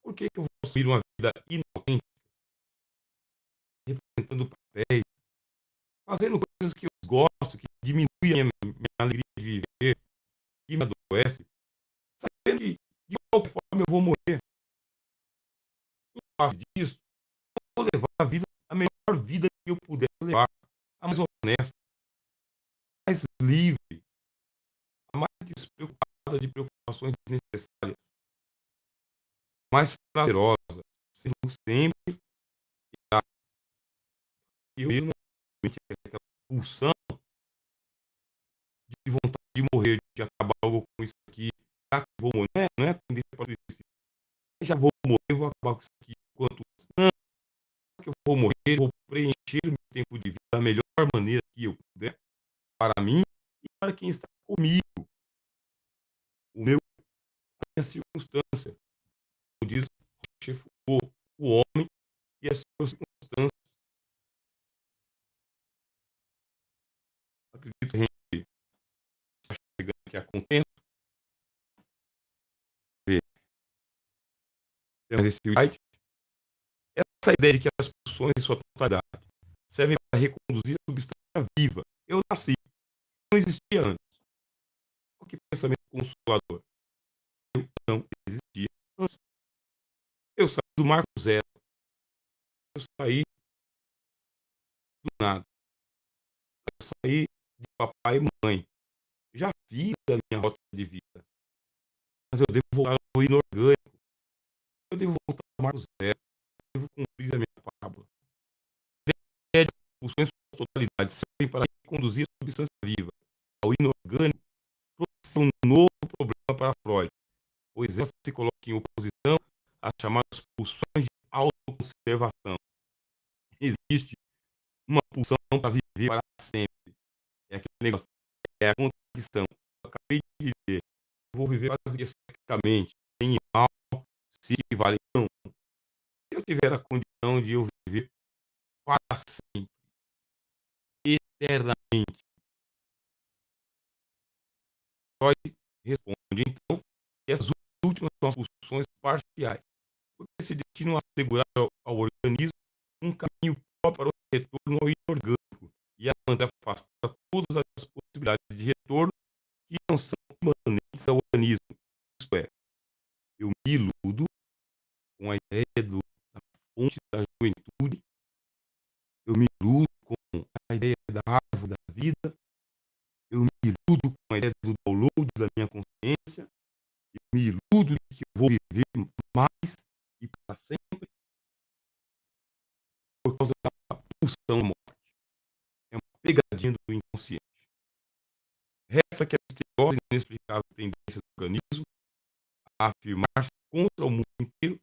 Por que eu vou construir uma vida inocente, representando papéis, fazendo coisas que eu gosto, que diminuem a minha alegria de viver, que me adoece, sabendo que de qualquer forma eu vou morrer? Em face disso, eu vou levar a melhor vida que eu puder levar, a mais honesta, a mais livre, a mais despreocupada de preocupações desnecessárias, mais prazerosa, sendo sempre eu mesmo aquela pulsão de vontade de morrer, de acabar logo com isso aqui, já que vou morrer, não é a tendência para isso, já vou morrer, vou acabar com isso aqui quanto antes. Não, que eu vou morrer, vou preencher o meu tempo de vida da melhor maneira que eu puder, para mim e para quem está comigo, o meu, a minha circunstância. Como diz Rocher Foucault, o homem e as suas circunstâncias. Acredito que a gente está chegando aqui a contento, ver esse site. Essa ideia de que as pulsões em sua totalidade servem para reconduzir a substância viva. Eu nasci, não existia antes. Olha que pensamento consolador. Eu não existia antes. Eu saí do marco zero. Eu saí do nada. Eu saí de papai e mãe. Já fiz a minha rota de vida. Mas eu devo voltar ao inorgânico. Eu devo voltar ao marco zero. Eu devo cumprir a minha parábola. As pulsões em sua totalidade servem para reconduzir a substância viva ao inorgânico. Trouxe um novo problema para Freud, pois ela se coloca em oposição às chamadas pulsões de autoconservação. Existe uma pulsão para viver para sempre. É aquele negócio, é a contradição. Eu acabei de dizer, eu vou viver quase esteticamente, sem mal, se vale não. Se eu tiver a condição de eu viver para sempre, eternamente, Freud responde então que essas últimas são as pulsões parciais, porque se destinam a assegurar ao organismo um caminho próprio para o retorno ao inorgânico e a manter afastada todas as possibilidades de retorno que não são imanentes ao organismo. Isto é, eu me iludo com a ideia da fonte da juventude, eu me iludo com a ideia da árvore da vida, eu me iludo com a ideia do download da minha consciência, eu me iludo de que eu vou viver mais e para sempre por causa da pulsão da morte. É uma pegadinha do inconsciente. Resta que a esteose inexplicável tendência do organismo a afirmar-se contra o mundo inteiro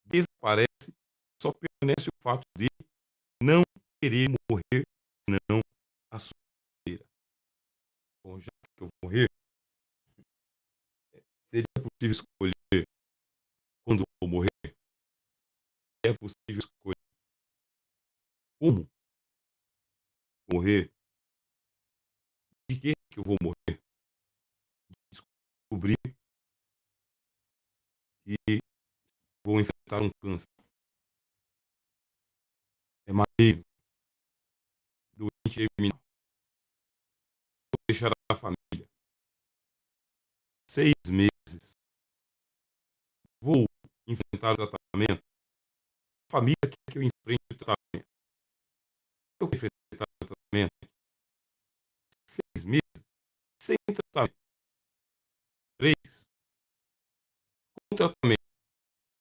desaparece, só permanece o fato de não querer morrer, senão a sua inteira. Bom, já que eu vou morrer, seria possível escolher quando eu vou morrer? É possível escolher como morrer? De que eu vou morrer? Descobrir que vou enfrentar um câncer. É maligno, doente terminal. Vou deixar a família. 6 meses. Vou enfrentar o tratamento. A família quer que eu enfrente o tratamento. Eu quero enfrentar o tratamento. 6 meses sem tratamento. 3, com tratamento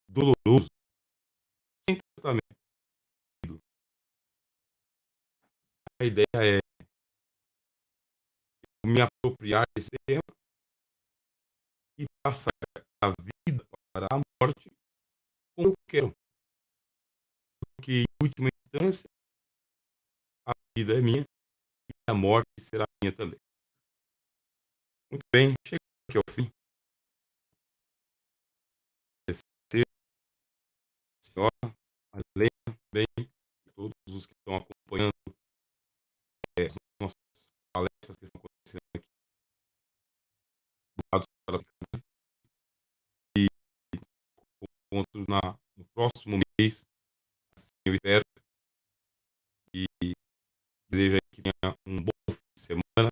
doloroso, sem tratamento. A ideia é me apropriar desse tema e passar a vida para a morte como eu quero. Porque, em última instância, a vida é minha e a morte será minha também. Muito bem, chegamos aqui ao fim. Agradecer, senhora, Helena, também, todos os que estão acompanhando as nossas palestras que estão acontecendo aqui, voltados para e encontro no próximo mês, assim eu espero, e desejo aí que tenha um bom fim de semana,